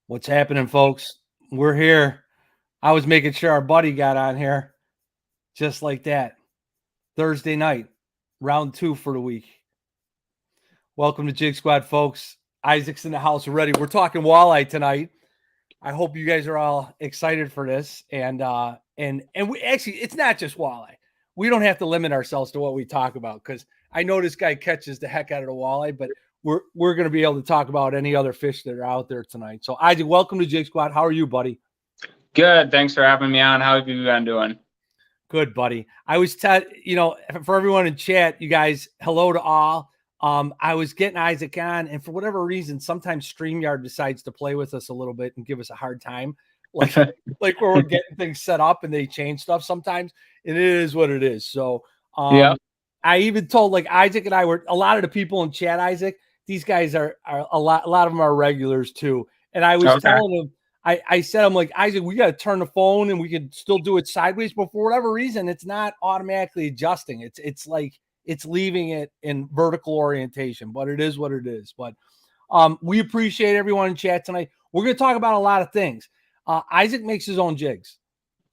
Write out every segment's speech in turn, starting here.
What's happening, folks? We're here. I was making sure our buddy got on here just like that. Thursday night, round 2 for the week. Welcome to Jig Squad, folks. Isaac's in the house already. We're talking walleye tonight. I hope you guys are all excited for this. And we actually, it's not just walleye. We don't have to limit ourselves to what we talk about because I know this guy catches the heck out of the walleye, but we're going to be able to talk about any other fish that are out there tonight. So, Isaac, welcome to Jig Squad. How are you, buddy? Good. Thanks for having me on. How have you been doing? Good, buddy. I was, for everyone in chat, you guys, hello to all. I was getting Isaac on, and for whatever reason, sometimes StreamYard decides to play with us a little bit and give us a hard time, like like where we're getting things set up and they change stuff sometimes, and it is what it is. So, Yeah. I even told like Isaac and I were a lot of the people in chat. Isaac, these guys are a lot of them are regulars too, and I was telling them. I said, I'm like, Isaac, we got to turn the phone and we can still do it sideways, but for whatever reason, it's not automatically adjusting. It's like it's leaving it in vertical orientation, but it is what it is. But we appreciate everyone in chat tonight. We're going to talk about a lot of things. Isaac makes his own jigs.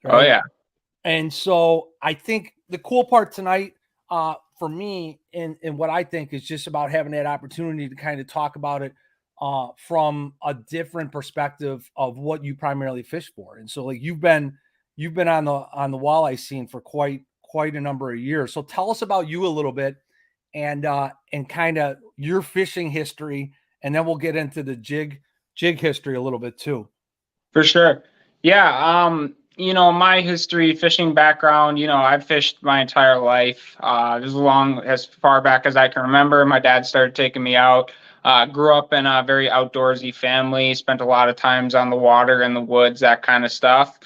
Right? Oh, yeah. And so I think the cool part tonight for me and what I think is just about having that opportunity to kind of talk about it from a different perspective of what you primarily fish for. And so like you've been on the walleye scene for quite a number of years. So tell us about you a little bit and kind of your fishing history, and then we'll get into the jig history a little bit too. For sure. Yeah. My history, fishing background, I've fished my entire life. As far back as I can remember. My dad started taking me out. Grew up in a very outdoorsy family, spent a lot of times on the water, in the woods, that kind of stuff.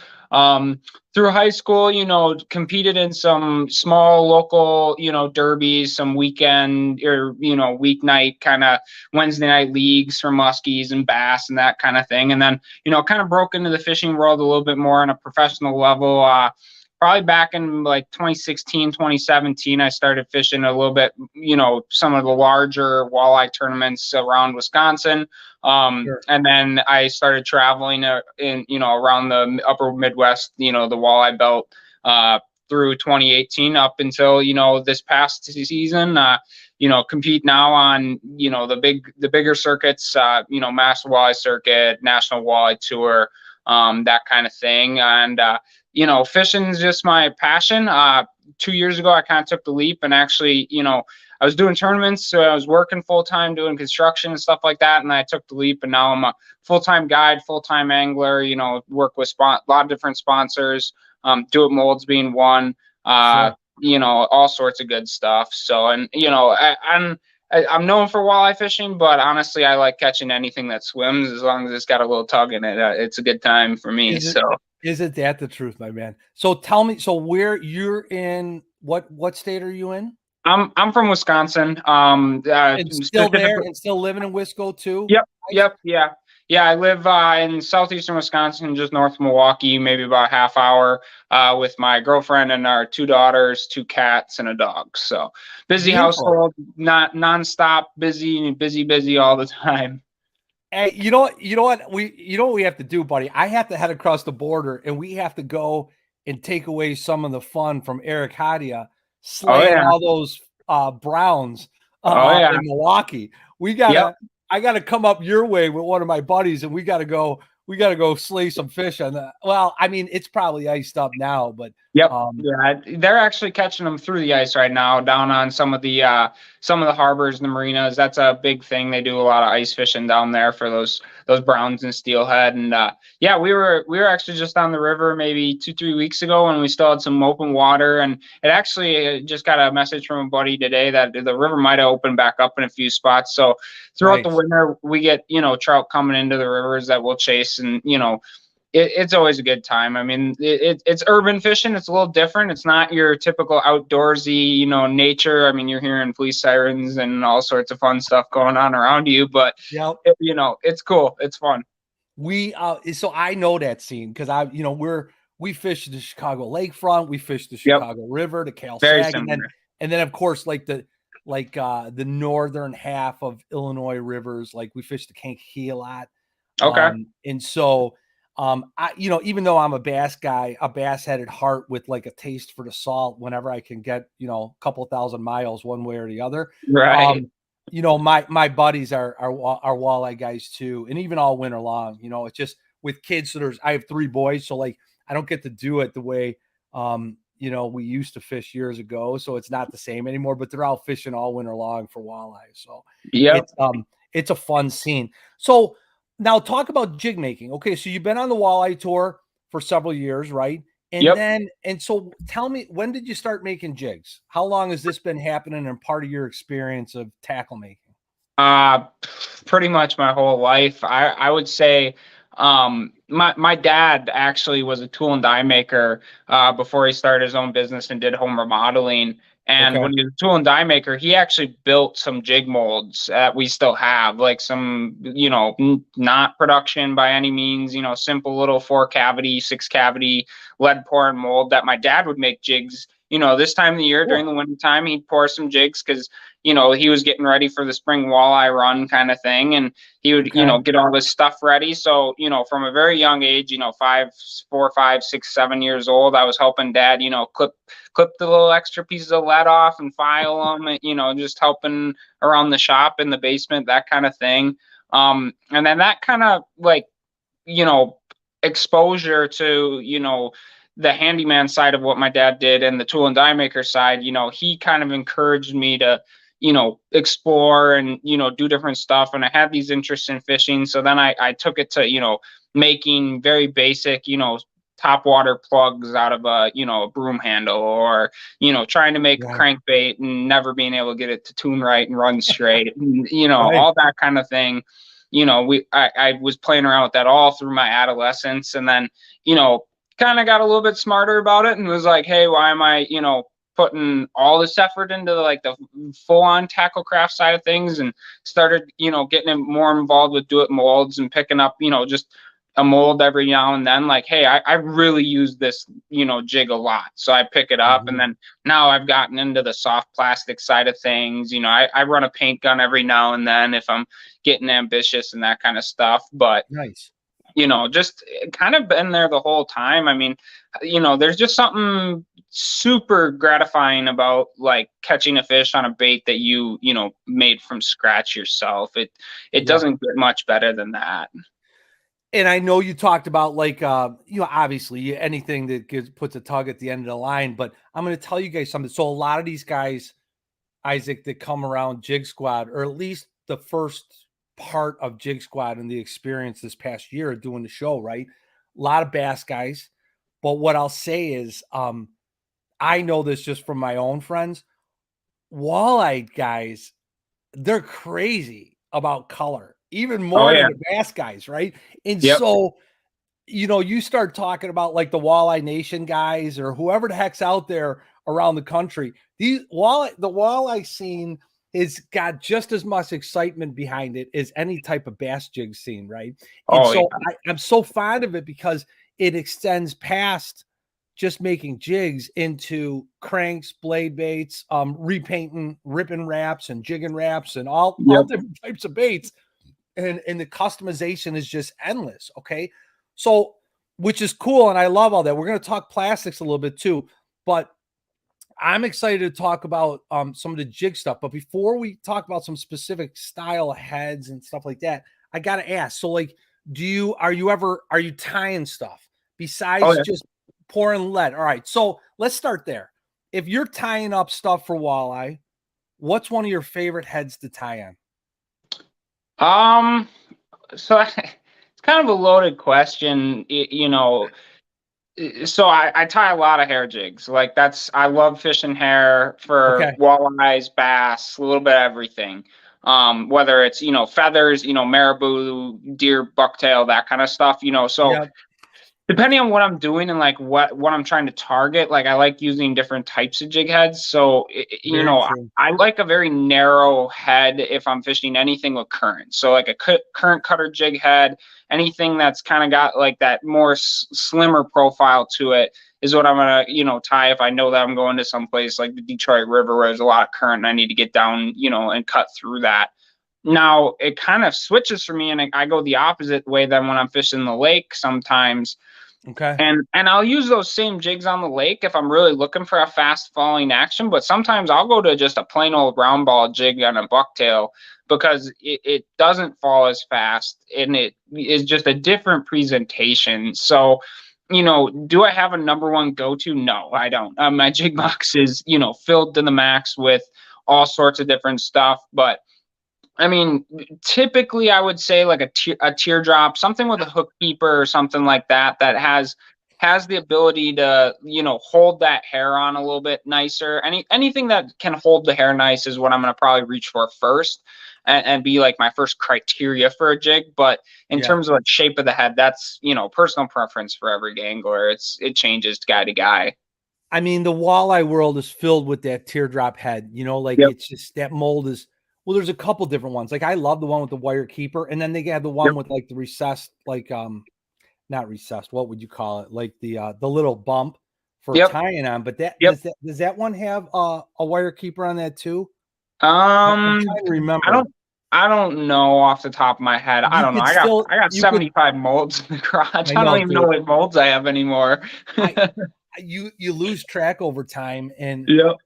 Through high school, competed in some small local, derbies, some weekend or, weeknight kind of Wednesday night leagues for muskies and bass and that kind of thing. And then, kind of broke into the fishing world a little bit more on a professional level. Probably back in like 2016, 2017, I started fishing a little bit, some of the larger walleye tournaments around Wisconsin. Sure. And then I started traveling around the upper Midwest, the walleye belt, through 2018 up until, this past season, compete now on, the bigger circuits, Master Walleye Circuit, National Walleye Tour, that kind of thing. And, fishing is just my passion. 2 years ago, I kind of took the leap and actually, I was doing tournaments, so I was working full-time doing construction and stuff like that, and I took the leap, and now I'm a full-time guide, full-time angler, work with a lot of different sponsors, Do It Molds being one, Sure. All sorts of good stuff. So, and, I'm known for walleye fishing, but honestly, I like catching anything that swims as long as it's got a little tug in it. It's a good time for me. Isn't that the truth, my man? So tell me, so where you're in, what state are you in? I'm from Wisconsin. And still there and still living in Wisco too? Yep. Yeah, I live in southeastern Wisconsin, just north of Milwaukee, maybe about a half hour, with my girlfriend and our 2 daughters, 2 cats, and a dog. So busy household, not nonstop, busy all the time. Hey, you know what we have to do, buddy? I have to head across the border and we have to go and take away some of the fun from Eric Hadia slaying all those Browns in Milwaukee. I gotta come up your way with one of my buddies and we gotta go slay some fish on that. Well, I mean, it's probably iced up now, but they're actually catching them through the ice right now down on some of the harbors and the marinas. That's a big thing. They do a lot of ice fishing down there for those browns and steelhead. And we were actually just on the river maybe 2-3 weeks ago, and we still had some open water. And it actually just got a message from a buddy today that the river might have opened back up in a few spots. So throughout the winter, we get trout coming into the rivers that we'll chase, and it's always a good time. I mean, it's urban fishing. It's a little different. It's not your typical outdoorsy, nature. I mean, you're hearing police sirens and all sorts of fun stuff going on around you, but it's cool. It's fun. So I know that scene because we fish the Chicago lakefront, we fish the Chicago River, the Cal-Sag, and then of course like the northern half of Illinois rivers, like we fish the Kankakee a lot. Okay. And so, I, you know, even though I'm a bass guy, a bass head at heart with like a taste for the salt, whenever I can get, you know, a couple thousand miles one way or the other, Right. um, you know, my buddies are walleye guys too. And even all winter long, you know, it's just with kids. So I have 3 boys. So like, I don't get to do it the way, you know, we used to fish years ago. So it's not the same anymore, but they're out fishing all winter long for walleye. So Yep. it's a fun scene. So now talk about jig making. Okay, so you've been on the walleye tour for several years, right? And Yep. then and so tell me, when did you start making jigs? How long has this been happening and part of your experience of tackle making? Uh, Pretty much my whole life. I would say, my dad actually was a tool and die maker before he started his own business and did home remodeling. And Okay. when he was a tool and die maker, he actually built some jig molds that we still have, like some, you know, not production by any means, you know, simple little 4 cavity, 6 cavity lead pouring mold that my dad would make jigs. You know, this time of the year during Cool. the winter time, he'd pour some jigs because, you know, he was getting ready for the spring walleye run kind of thing. And he would, you Okay. know, get all this stuff ready. So, you know, from a very young age, you know, 4, 5, 6, 7 years old, I was helping dad, you know, clip the little extra pieces of lead off and file them, and, you know, just helping around the shop in the basement, that kind of thing. And then that kind of like, you know, exposure to, you know, the handyman side of what my dad did and the tool and die maker side, you know, he kind of encouraged me to, you know, explore and, you know, do different stuff. And I had these interests in fishing. So then I took it to, you know, making very basic, you know, topwater plugs out of a, you know, a broom handle, or, you know, trying to make a Right. crankbait and never being able to get it to tune right and run straight, and, you know, Right. all that kind of thing. You know, I was playing around with that all through my adolescence. And then, you know, kind of got a little bit smarter about it and was like, hey, why am I, you know, putting all this effort into like the full on tackle craft side of things, and started, you know, getting more involved with do it molds and picking up, you know, just a mold every now and then. Like, hey, I really use this, you know, jig a lot. So I pick it up. And Mhm. then now I've gotten into the soft plastic side of things. You know, I run a paint gun every now and then if I'm getting ambitious and that kind of stuff. But, Nice. you know, just kind of been there the whole time. I mean, you know, there's just something super gratifying about like catching a fish on a bait that you know, made from scratch yourself. It Yeah. doesn't get much better than that. And I know you talked about like you know, obviously anything that puts a tug at the end of the line, but I'm going to tell you guys something. So a lot of these guys, Isaac, that come around Jig Squad, or at least the first part of Jig Squad and the experience this past year of doing the show, right? A lot of bass guys. But what I'll say is, I know this just from my own friends. Walleye guys, they're crazy about color, even Oh more than yeah. the bass guys, right? And Yep. so, you know, you start talking about like the Walleye Nation guys or whoever the heck's out there around the country. The walleye scene has got just as much excitement behind it as any type of bass jig scene, right? And Oh yeah. so I'm so fond of it because it extends past just making jigs into cranks, blade baits, repainting, ripping wraps and jigging wraps and all Yep. different types of baits. And the customization is just endless. Okay. So, which is cool. And I love all that. We're going to talk plastics a little bit too, but I'm excited to talk about some of the jig stuff. But before we talk about some specific style heads and stuff like that, I got to ask. So, like, are you tying stuff Oh besides yeah. just pouring lead? All right. So let's start there. If you're tying up stuff for walleye, what's one of your favorite heads to tie on? Um, so it's kind of a loaded question, you know. So I tie a lot of hair jigs. Like that's, I love fishing hair for Okay. walleyes, bass, a little bit of everything. Whether it's, you know, feathers, you know, marabou, deer, bucktail, that kind of stuff, you know. So Yeah. depending on what I'm doing and like what I'm trying to target, like I like using different types of jig heads. So you Very know, true. I like a very narrow head if I'm fishing anything with current. So like a current cutter jig head, anything that's kind of got like that more slimmer profile to it is what I'm gonna, you know, tie if I know that I'm going to some place like the Detroit River where there's a lot of current and I need to get down, you know, and cut through that. Now it kind of switches for me, and I go the opposite way than when I'm fishing the lake sometimes. Okay. And I'll use those same jigs on the lake if I'm really looking for a fast falling action, but sometimes I'll go to just a plain old round ball jig on a bucktail because it doesn't fall as fast and it is just a different presentation. So, do I have a number one go-to? No, I don't. My jig box is, filled to the max with all sorts of different stuff, but I mean, typically I would say like a teardrop, something with a hook keeper or something like that that has the ability to, hold that hair on a little bit nicer. Anything that can hold the hair nice is what I'm going to probably reach for first and be like my first criteria for a jig. But in terms of like shape of the head, that's, personal preference for every angler. It changes guy to guy. I mean, the walleye world is filled with that teardrop head, like Yep. it's just that mold is, well, there's a couple different ones. Like I love the one with the wire keeper, and then they have the one Yep. with like the recessed, like not recessed, what would you call it? Like the little bump for Yep. tying on. But Yep. does that one have a wire keeper on that too? I'm Um, trying to remember. I don't know off the top of my head. I You don't know. could I got still I got you could 75 molds in the garage. I I don't know, even know dude. what molds I have anymore. I you lose track over time, and Yep.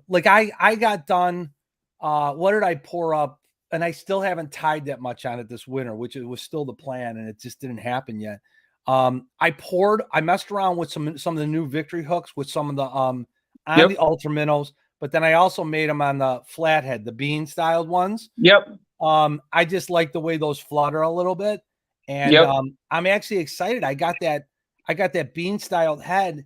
like I got done. What did I pour up? And I still haven't tied that much on it this winter, which it was still the plan, and it just didn't happen yet. I messed around with some of the new Victory hooks with some of the on the Ultra Minnows, but then I also made them on the flathead, the bean styled ones. Yep. I just like the way those flutter a little bit, and Yep. I'm actually excited. I got that bean styled head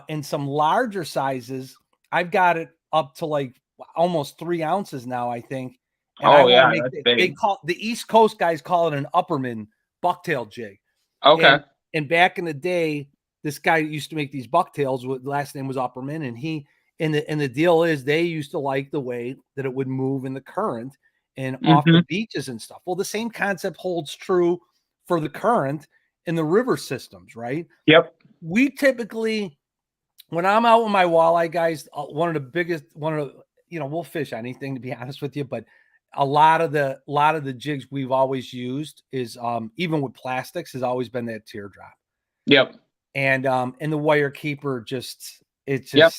in some larger sizes. I've got it up to like almost 3 ounces now, I think. And I Oh want to yeah, make that's it, they big. call the East Coast guys call it an Upperman bucktail jig. Okay. And back in the day, this guy used to make these bucktails. With last name was Upperman, and the deal is they used to like the way that it would move in the current and off the beaches and stuff. Well, the same concept holds true for the current in the river systems, right? Yep. We typically, when I'm out with my walleye guys, we'll fish anything, to be honest with you, but a lot of the jigs we've always used is even with plastics has always been that teardrop. Yep. And the wire keeper it's Yep.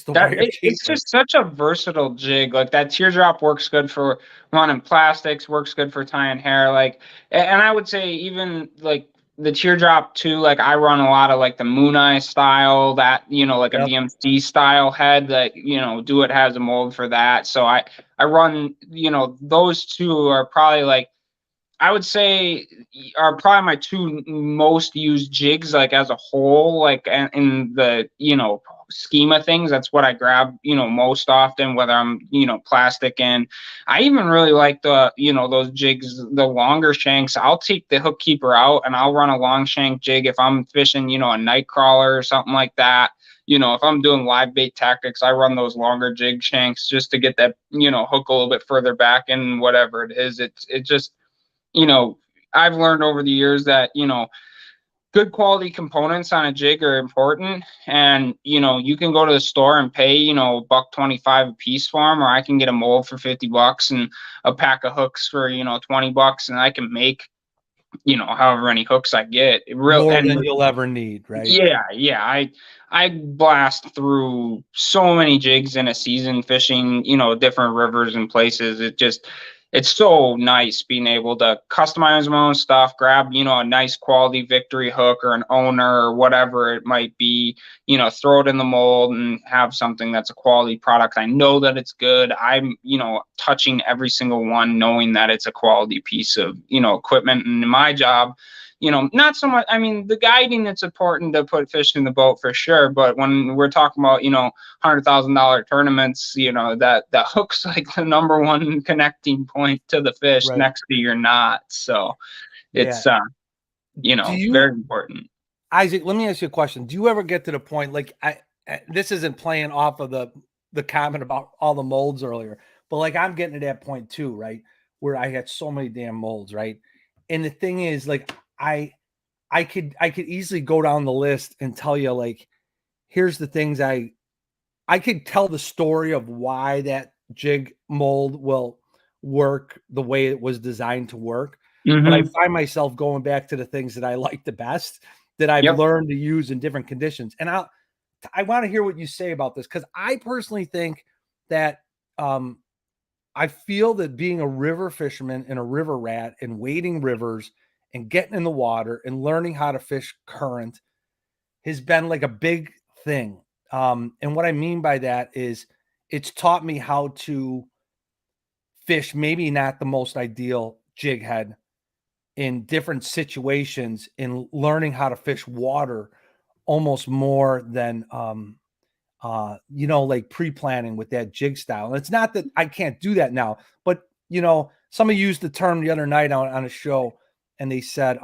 the wire keeper. It's just such a versatile jig. Like that teardrop works good for running plastics, works good for tying hair. Like, and I would say even like the teardrop too. Like I run a lot of like the Moon Eye style, that like a VMC style head. That Do It has a mold for that. So I run those two are probably like, I would say, are probably my two most used jigs, like as a whole, like in the scheme of things. That's what I grab most often, whether I'm plastic. And I even really like the those jigs, the longer shanks. I'll take the hook keeper out and I'll run a long shank jig if I'm fishing a night crawler or something like that. If I'm doing live bait tactics, I run those longer jig shanks just to get that hook a little bit further back, and whatever it is, it just I've learned over the years that, good quality components on a jig are important. And, you can go to the store and pay, $1.25 a piece for them, or I can get a mold for $50 and a pack of hooks for, $20, and I can make, however many hooks I get. More than you'll ever need, right? Yeah. I blast through so many jigs in a season fishing, different rivers and places. It's so nice being able to customize my own stuff, grab, a nice quality Victory hook or an owner or whatever it might be, throw it in the mold and have something that's a quality product. I know that it's good. I'm, touching every single one, knowing that it's a quality piece of, equipment. And my job, not so much, I mean, the guiding, it's important to put fish in the boat for sure. But when we're talking about, $100,000 tournaments, that hook's like the number one connecting point to the fish, Right. next to your knot. So it's, very important. Isaac, let me ask you a question. Do you ever get to the point, like this isn't playing off of the comment about all the molds earlier, but like I'm getting to that point too, right? Where I had so many damn molds, right? And the thing is, like, I could easily go down the list and tell you, like, here's the things I could tell the story of why that jig mold will work the way it was designed to work. But I Mm-hmm. find myself going back to the things that I like the best, that I've Yep. learned to use in different conditions. And I want to hear what you say about this, because I personally think that I feel that being a river fisherman and a river rat and wading rivers and getting in the water and learning how to fish current has been like a big thing. And what I mean by that is it's taught me how to fish maybe not the most ideal jig head in different situations, in learning how to fish water almost more than like pre-planning with that jig style. And it's not that I can't do that now, but somebody used the term the other night on a show, and they said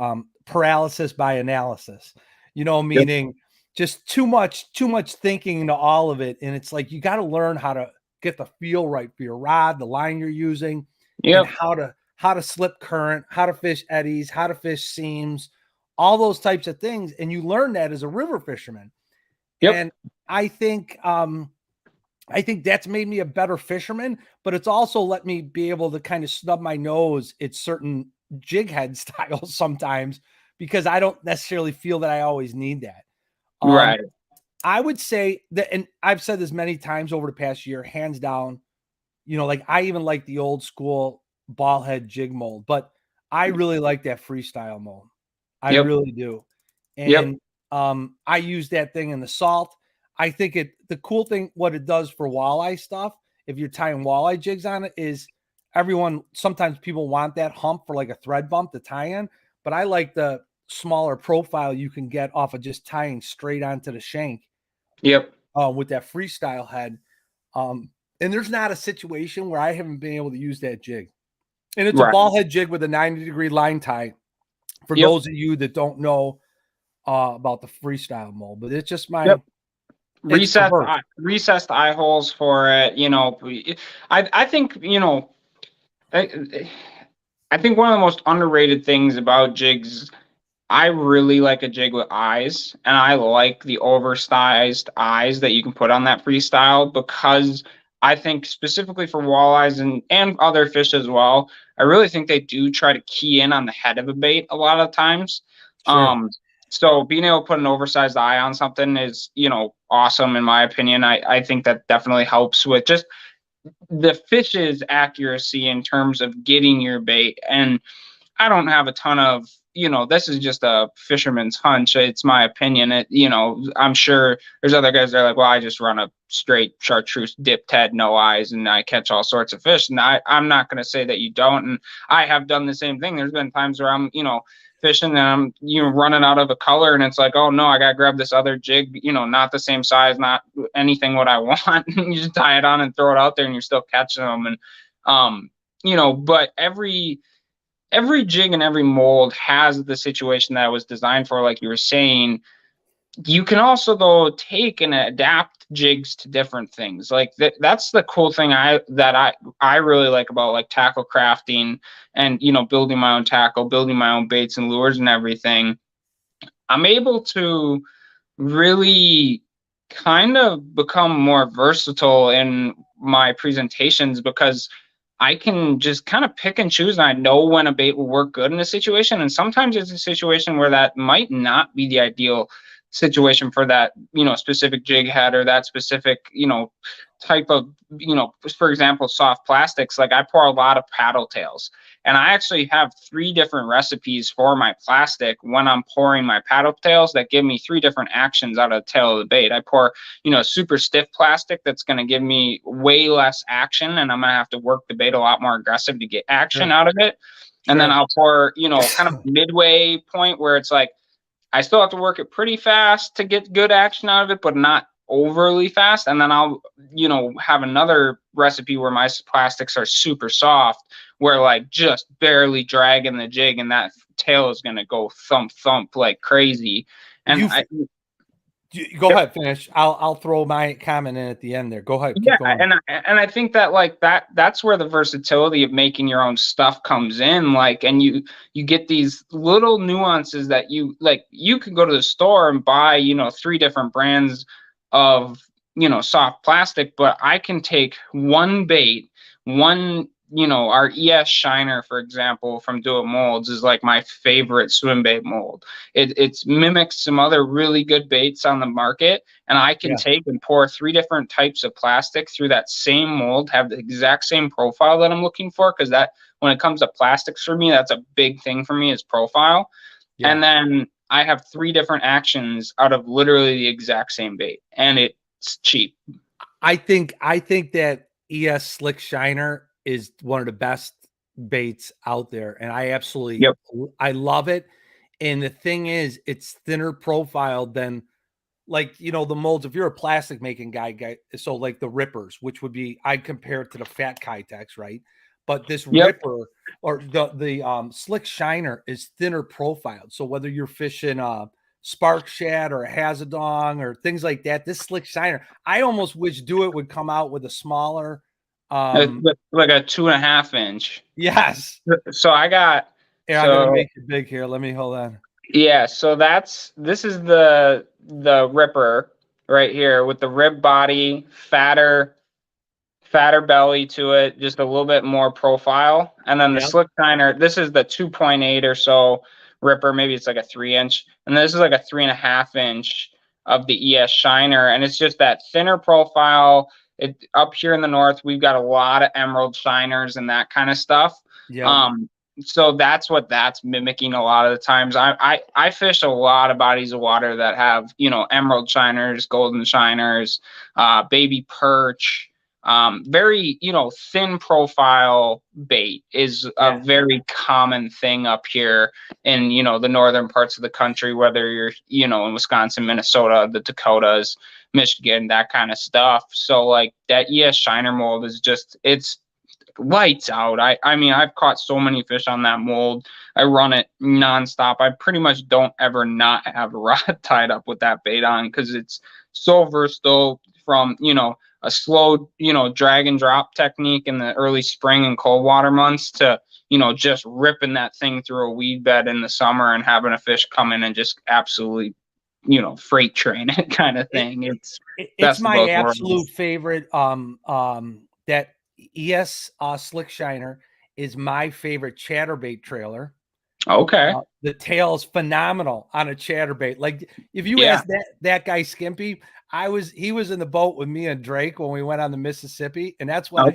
paralysis by analysis, Yep. meaning just too much thinking into all of it. And it's like, you got to learn how to get the feel right for your rod, the line you're using, and Yep. how to slip current, how to fish eddies, how to fish seams, all those types of things. And you learn that as a river fisherman. Yep. And I think that's made me a better fisherman, but it's also let me be able to kind of snub my nose at certain jig head styles sometimes, because I don't necessarily feel that I always need that. Right. I would say that, and I've said this many times over the past year, hands down, like I even like the old school ball head jig mold, but I really like that freestyle mold. I Yep. really do. Yep. And I use that thing in the salt. I think the cool thing, what it does for walleye stuff, if you're tying walleye jigs on it, is sometimes people want that hump for like a thread bump to tie in, but I like the smaller profile you can get off of just tying straight onto the shank. Yep. With that freestyle head. And there's not a situation where I haven't been able to use that jig. And it's a Right. ball head jig with a 90-degree line tie, for Yep. those of you that don't know about the freestyle mold. But it's just Yep. it's perverse. Recessed eye holes for it. I think, I think one of the most underrated things about jigs, I really like a jig with eyes, and I like the oversized eyes that you can put on that freestyle, because I think specifically for walleyes and other fish as well, I really think they do try to key in on the head of a bait a lot of times. Sure. So being able to put an oversized eye on something is, awesome in my opinion. I think that definitely helps with just the fish's accuracy in terms of getting your bait. And I don't have a ton of, this is just a fisherman's hunch. It's my opinion. I'm sure there's other guys that are like, well, I just run a straight chartreuse dipped head, no eyes, and I catch all sorts of fish. And I'm not going to say that you don't. And I have done the same thing. There's been times where I'm, fishing and I'm, running out of a color, and it's like, oh no, I got to grab this other jig, not the same size, not anything what I want. You just tie it on and throw it out there and you're still catching them. And, but every jig and every mold has the situation that it was designed for, like you were saying. You can also, though, take and adapt jigs to different things. Like that's the cool thing I really like about like tackle crafting and, building my own tackle, building my own baits and lures and everything. I'm able to really kind of become more versatile in my presentations, because I can just kind of pick and choose, and I know when a bait will work good in a situation. And sometimes it's a situation where that might not be the ideal situation for that, specific jig head or that specific, type of, for example, soft plastics. Like I pour a lot of paddle tails, and I actually have 3 different recipes for my plastic when I'm pouring my paddle tails that give me 3 different actions out of the tail of the bait. I pour, super stiff plastic that's going to give me way less action, and I'm going to have to work the bait a lot more aggressive to get action out of it. And then I'll pour, kind of midway point where it's like, I still have to work it pretty fast to get good action out of it, but not overly fast. And then I'll, have another recipe where my plastics are super soft, where like just barely dragging the jig, and that tail is going to go thump thump like crazy. And go ahead, finish. I'll throw my comment in at the end there. Go ahead. Yeah, and I think that like that's where the versatility of making your own stuff comes in. Like, and you get these little nuances that you like. You could go to the store and buy 3 different brands of soft plastic, but I can take one bait, one our ES Shiner, for example, from Do It Molds is like my favorite swim bait mold. It's mimics some other really good baits on the market, and I can Yeah. take and pour 3 different types of plastic through that same mold, have the exact same profile that I'm looking for, because that when it comes to plastics for me, that's a big thing for me is profile. Yeah. And then I have 3 different actions out of literally the exact same bait, and it's cheap. I think that ES Slick Shiner is one of the best baits out there, and I love it. And the thing is, it's thinner profiled than like the molds. If you're a plastic making guy, so like the rippers, which would be I'd compare it to the fat Kitex, right? But this ripper or the Slick Shiner is thinner profiled. So whether you're fishing Spark Shad or a Hazadong or things like that, this Slick Shiner, I almost wish Do It would come out with a smaller like a 2.5 inch. Yes. So I got I'm gonna make it big here. Let me hold on. Yeah, so this is the ripper right here with the rib body, fatter belly to it, just a little bit more profile. And then the Slick Shiner, this is the 2.8 or so ripper, maybe it's like a 3-inch. And this is like a 3.5 inch of the ES Shiner. And it's just that thinner profile. Up here in the north, we've got a lot of emerald shiners and that kind of stuff. Yeah. So that's what that's mimicking a lot of the times. I fish a lot of bodies of water that have, emerald shiners, golden shiners, baby perch, very, thin profile bait is a very common thing up here in, the northern parts of the country, whether you're, in Wisconsin, Minnesota, the Dakotas, Michigan, that kind of stuff. So like that ES Shiner mold is just, it's lights out. I mean, I've caught so many fish on that mold. I run it nonstop. I pretty much don't ever not have a rod tied up with that bait on because it's so versatile from, a slow, drag and drop technique in the early spring and cold water months to, just ripping that thing through a weed bed in the summer and having a fish come in and just absolutely, freight train it kind of thing. It's my absolute favorite. That ES Slick Shiner is my favorite chatterbait trailer. Okay. The tail is phenomenal on a chatterbait. Like if you ask that guy Skimpy, he was in the boat with me and Drake when we went on the Mississippi, and that's why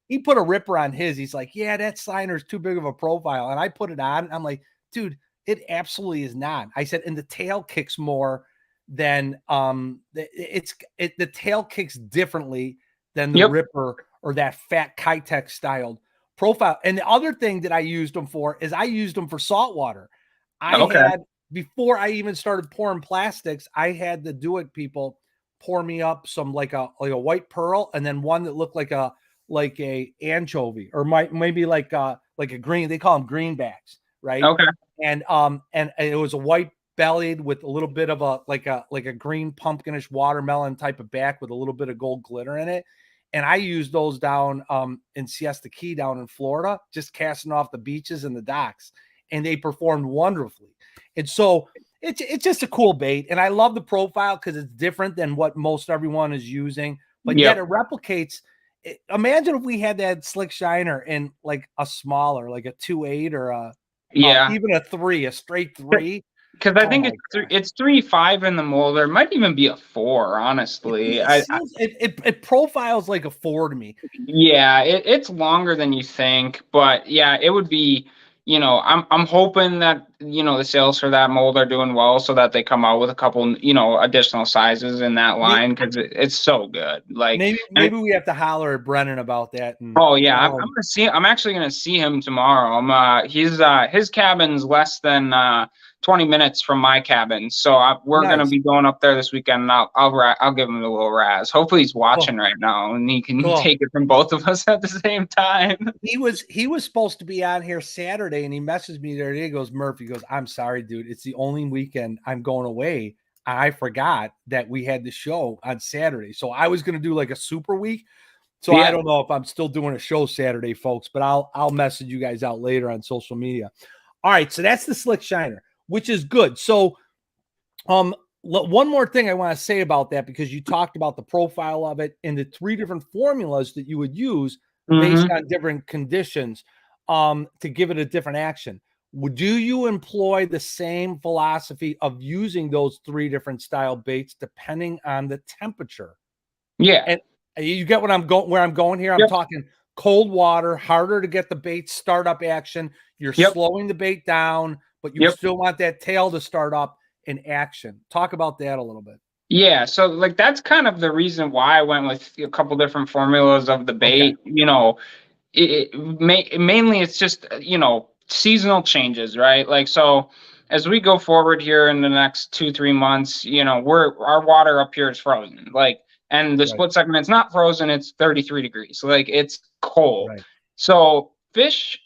he put a ripper on his. He's like, yeah, that Shiner's too big of a profile, and I put it on. I'm like, dude, it absolutely is not. I said, and the tail kicks more than the tail kicks differently than the ripper or that fat Kitex styled profile. And the other thing that I used them for is I used them for saltwater. Before I even started pouring plastics, I had the Do It people pour me up some like a white pearl and then one that looked like a anchovy or maybe like a green. They call them greenbacks, right? Okay. And it was a white bellied with a little bit of a green pumpkinish watermelon type of back with a little bit of gold glitter in it. And I used those down in Siesta Key down in Florida, just casting off the beaches and the docks, and they performed wonderfully. And so it's just a cool bait, and I love the profile because it's different than what most everyone is using, but yet it replicates. Imagine if we had that Slick Shiner in like a smaller, like a 2.8 or even a 3, a straight 3. Because I think it's 3.5 in the mold. There might even be a 4, honestly. It profiles like a 4 to me. Yeah, it's longer than you think, but yeah, it would be. I'm hoping that the sales for that mold are doing well, so that they come out with a couple additional sizes in that line because it's so good. Like maybe we have to holler at Brennan about that. I'm actually gonna see him tomorrow. His cabin's less than 20 minutes from my cabin, so we're gonna be going up there this weekend. And I'll give him a little razz. Hopefully he's watching right now and he can take it from both of us at the same time. He was supposed to be on here Saturday, and he messaged me the other day. He goes, Murphy goes, I'm sorry, dude. It's the only weekend I'm going away. I forgot that we had the show on Saturday, so I was gonna do like a super week. So I don't know if I'm still doing a show Saturday, folks, but I'll message you guys out later on social media. All right, so that's the Slick Shiner, which is good. So one more thing I want to say about that, because you talked about the profile of it and the 3 different formulas that you would use based Mm-hmm. on different conditions to give it a different action. Do you employ the same philosophy of using those 3 different style baits depending on the temperature? Yeah. And you get what I'm going where I'm going here? I'm Yep. talking cold water, harder to get the bait startup action. You're Yep. slowing the bait down, but you Yep. still want that tail to start up in action. Talk about that a little bit. Yeah, so like that's kind of the reason why I went with a couple different formulas of the Okay. bait. Mainly it's just seasonal changes, right? Like so, as we go forward here in the next 2-3 months, our water up here is frozen, like, and the Right. split segment's not frozen; it's 33 degrees, like it's cold. Right. So fish,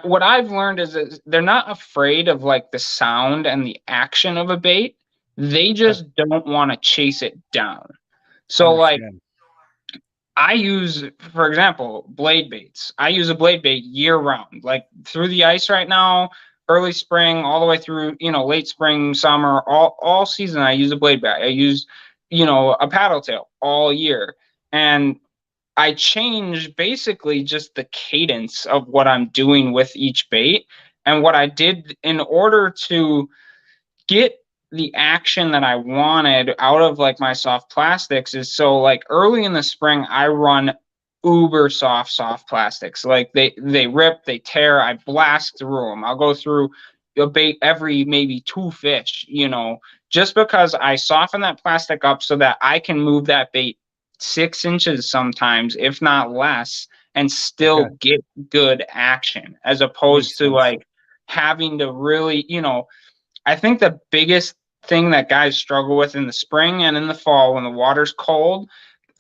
what I've learned is they're not afraid of like the sound and the action of a bait. They Okay. just don't want to chase it down. So like Understand. I use, for example, blade baits. I use a blade bait year round, like through the ice right now, early spring, all the way through, late spring, summer, all season. I use a blade bait. I use, a paddle tail all year. And I change basically just the cadence of what I'm doing with each bait. And what I did in order to get the action that I wanted out of like my soft plastics is, so like early in the spring I run uber soft plastics. Like they rip, they tear, I blast through them. I'll go through a bait every maybe 2 fish, just because I soften that plastic up so that I can move that bait 6 inches sometimes, if not less, and still Okay. get good action, as opposed Makes to sense. like having to really, I think the biggest thing that guys struggle with in the spring and in the fall when the water's cold,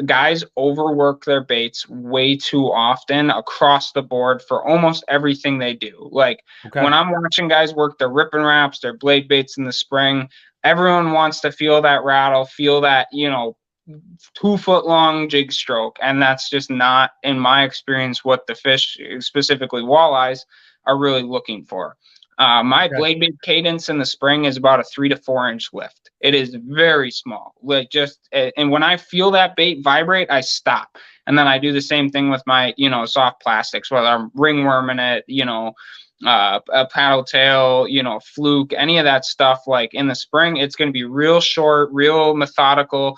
guys overwork their baits way too often across the board for almost everything they do. Like Okay. when I'm watching guys work their rip and wraps, their blade baits in the spring, everyone wants to feel that rattle, feel that, 2 foot long jig stroke. And that's just not, in my experience, what the fish, specifically walleyes, are really looking for. My Okay. blade bait cadence in the spring is about a 3 to 4 inch lift. It is very small. Like and when I feel that bait vibrate, I stop. And then I do the same thing with my, soft plastics, whether I'm ringworming it, a paddle tail, fluke, any of that stuff. Like in the spring, it's going to be real short, real methodical.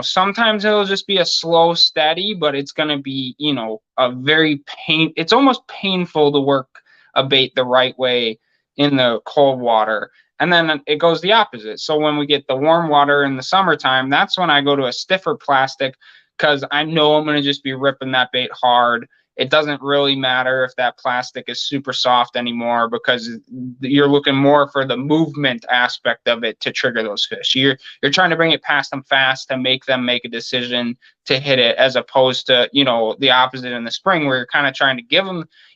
Sometimes it'll just be a slow, steady, but it's going to be, it's almost painful to work a bait the right way in the cold water. And then it goes the opposite. So when we get the warm water in the summertime, that's when I go to a stiffer plastic, because I know I'm going to just be ripping that bait hard. It doesn't really matter if that plastic is super soft anymore, because you're looking more for the movement aspect of it to trigger those fish. You're trying to bring it past them fast to make them make a decision to hit it, as opposed to, the opposite in the spring, where you're kind of trying to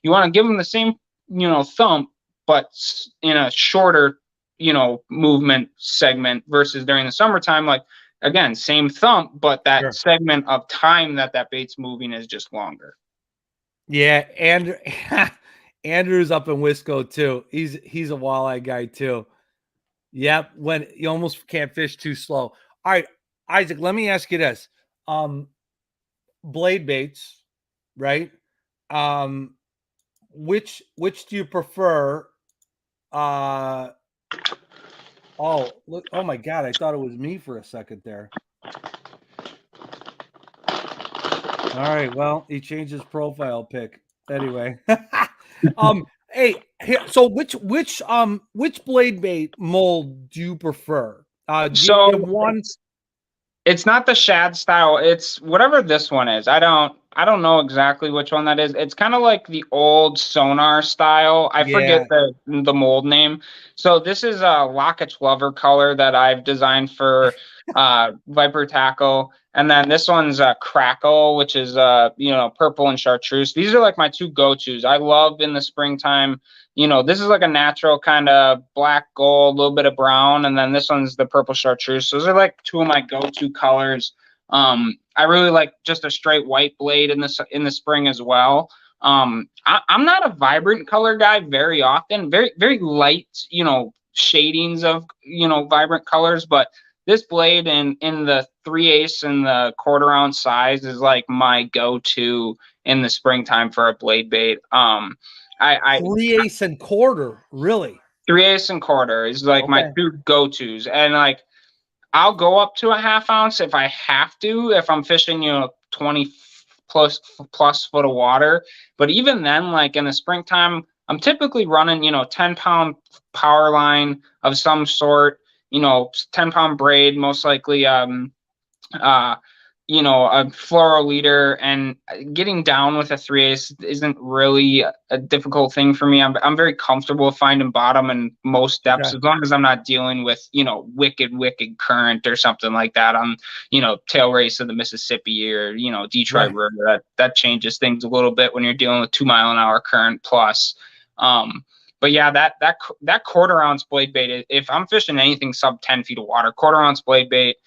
you want to give them the same, thump, but in a shorter, movement segment, versus during the summertime, like, again, same thump, but that Sure. segment of time that bait's moving is just longer. Yeah, and Andrew's up in Wisco too. He's a walleye guy too. Yep, when you almost can't fish too slow. All right, Isaac, let me ask you this. Blade baits, right? Um, which do you prefer? Oh, look, oh my god, I thought it was me for a second there. All right, well, he changed his profile pic. Anyway. Hey, here, so which blade bait mold do you prefer? You have So one. it's not the shad style. It's whatever this one is. I don't know exactly which one that is. It's kind of like the old sonar style. I Yeah, forget the mold name. So this is a Lakich Lover color that I've designed for Viper tackle. And then this one's Crackle, which is purple and chartreuse. These are like my two go-tos. I love in the springtime. This is like a natural kind of black gold, a little bit of brown, and then this one's the purple chartreuse. Those are like two of my go-to colors. I really like just a straight white blade in the spring as well. I'm not a vibrant color guy very often. Very very light, shadings of vibrant colors, but this blade in the 3/8 and the 1/4 ounce size is like my go-to in the springtime for a blade bait. I 3/8 and quarter, really? 3/8 and quarter is like my two go-tos, and like I'll go up to a half ounce if I have to, if I'm fishing, 20 plus foot of water. But even then, like in the springtime, I'm typically running, 10-pound power line of some sort, 10-pound braid, most likely, a fluoro leader, and getting down with a 3/8 isn't really a difficult thing for me. I'm very comfortable finding bottom in most depths, as long as I'm not dealing with, wicked current or something like that on, tail race of the Mississippi or, Detroit River. That changes things a little bit when you're dealing with 2-mile-an-hour current plus. But yeah, that quarter ounce blade bait, if I'm fishing anything sub 10 feet of water, quarter ounce blade bait,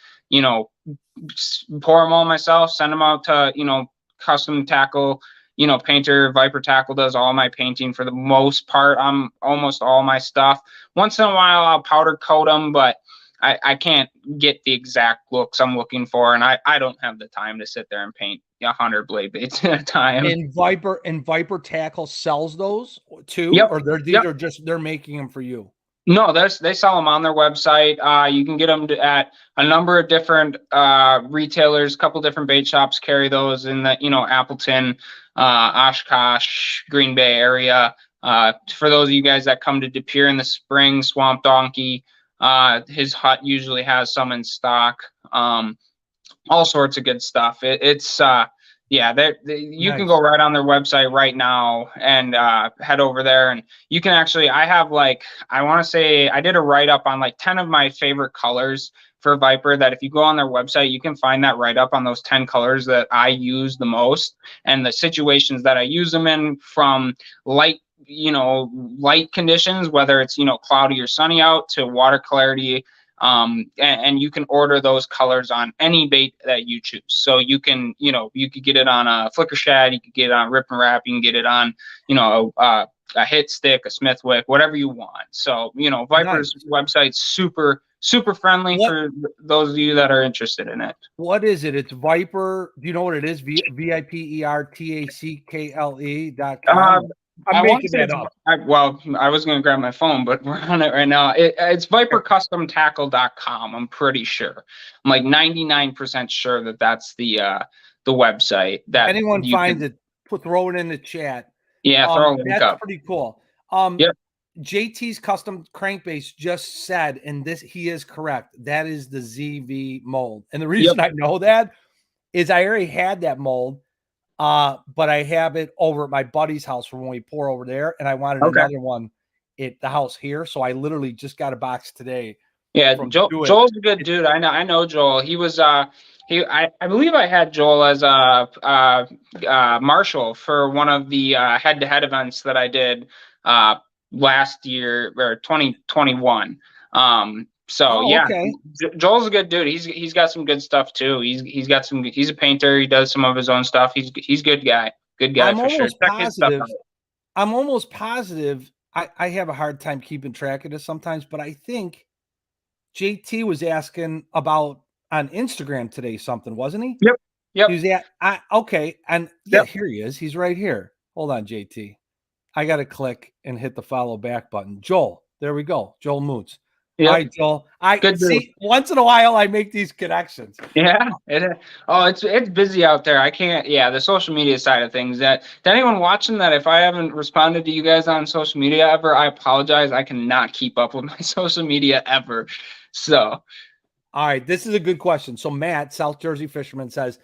pour them all myself, send them out to, custom tackle, painter. Viper Tackle does all my painting for the most part on almost all my stuff. Once in a while, I'll powder coat them, but I can't get the exact looks I'm looking for, and I don't have the time to sit there and paint 100 blade baits at a time. And Viper Tackle sells those too, or they're making them for you? No, they sell them on their website. You can get them at a number of different retailers. A couple different bait shops carry those in the Appleton, Oshkosh, Green Bay area. For those of you guys that come to De Pere in the spring, Swamp Donkey, his hut usually has some in stock. All sorts of good stuff. You can go right on their website right now and head over there, and you can actually, I have I want to say I did a write-up on 10 of my favorite colors for Viper, that if you go on their website, you can find that write-up on those 10 colors that I use the most and the situations that I use them in, from light conditions, whether it's, cloudy or sunny out, to water clarity. And you can order those colors on any bait that you choose. So you can, you could get it on a flicker shad, you could get it on rip and wrap, you can get it on, a hit stick, a Smithwick, whatever you want. So, Viper's website's super friendly for those of you that are interested in it. What is it? It's Viper. Do you know what it is? VIPERTACKLE.com. I'm making that up. I was going to grab my phone, but we're on it right now. It's vipercustomtackle.com. I'm pretty sure. I'm 99% sure that that's the website. That anyone finds it, throw it in the chat. Yeah, throw a link up. That's pretty cool. JT's custom crankbase just said, and he is correct, that is the ZV mold. And the reason I know that is I already had that mold. But I have it over at my buddy's house for when we pour over there, and I wanted another one at the house here. So I literally just got a box today. Yeah, Joel's a good dude. I know Joel. He was I believe I had Joel as a marshal for one of the head-to-head events that I did last year, or 2021. Joel's a good dude. He's got some good stuff too. He's a painter. He does some of his own stuff. He's a good guy. Good guy for sure. I'm almost positive. I have a hard time keeping track of this sometimes, but I think JT was asking about on Instagram today something, wasn't he? Yep. He was and here he is. He's right here. Hold on, JT. I got to click and hit the follow back button. Joel, there we go. Joel Moots. Yep. All right, Joel. Once in a while I make these connections. Yeah. It's busy out there. I can't. Yeah, the social media side of things. To anyone watching that, if I haven't responded to you guys on social media ever, I apologize. I cannot keep up with my social media ever. So, all right, this is a good question. So Matt, South Jersey fisherman, says,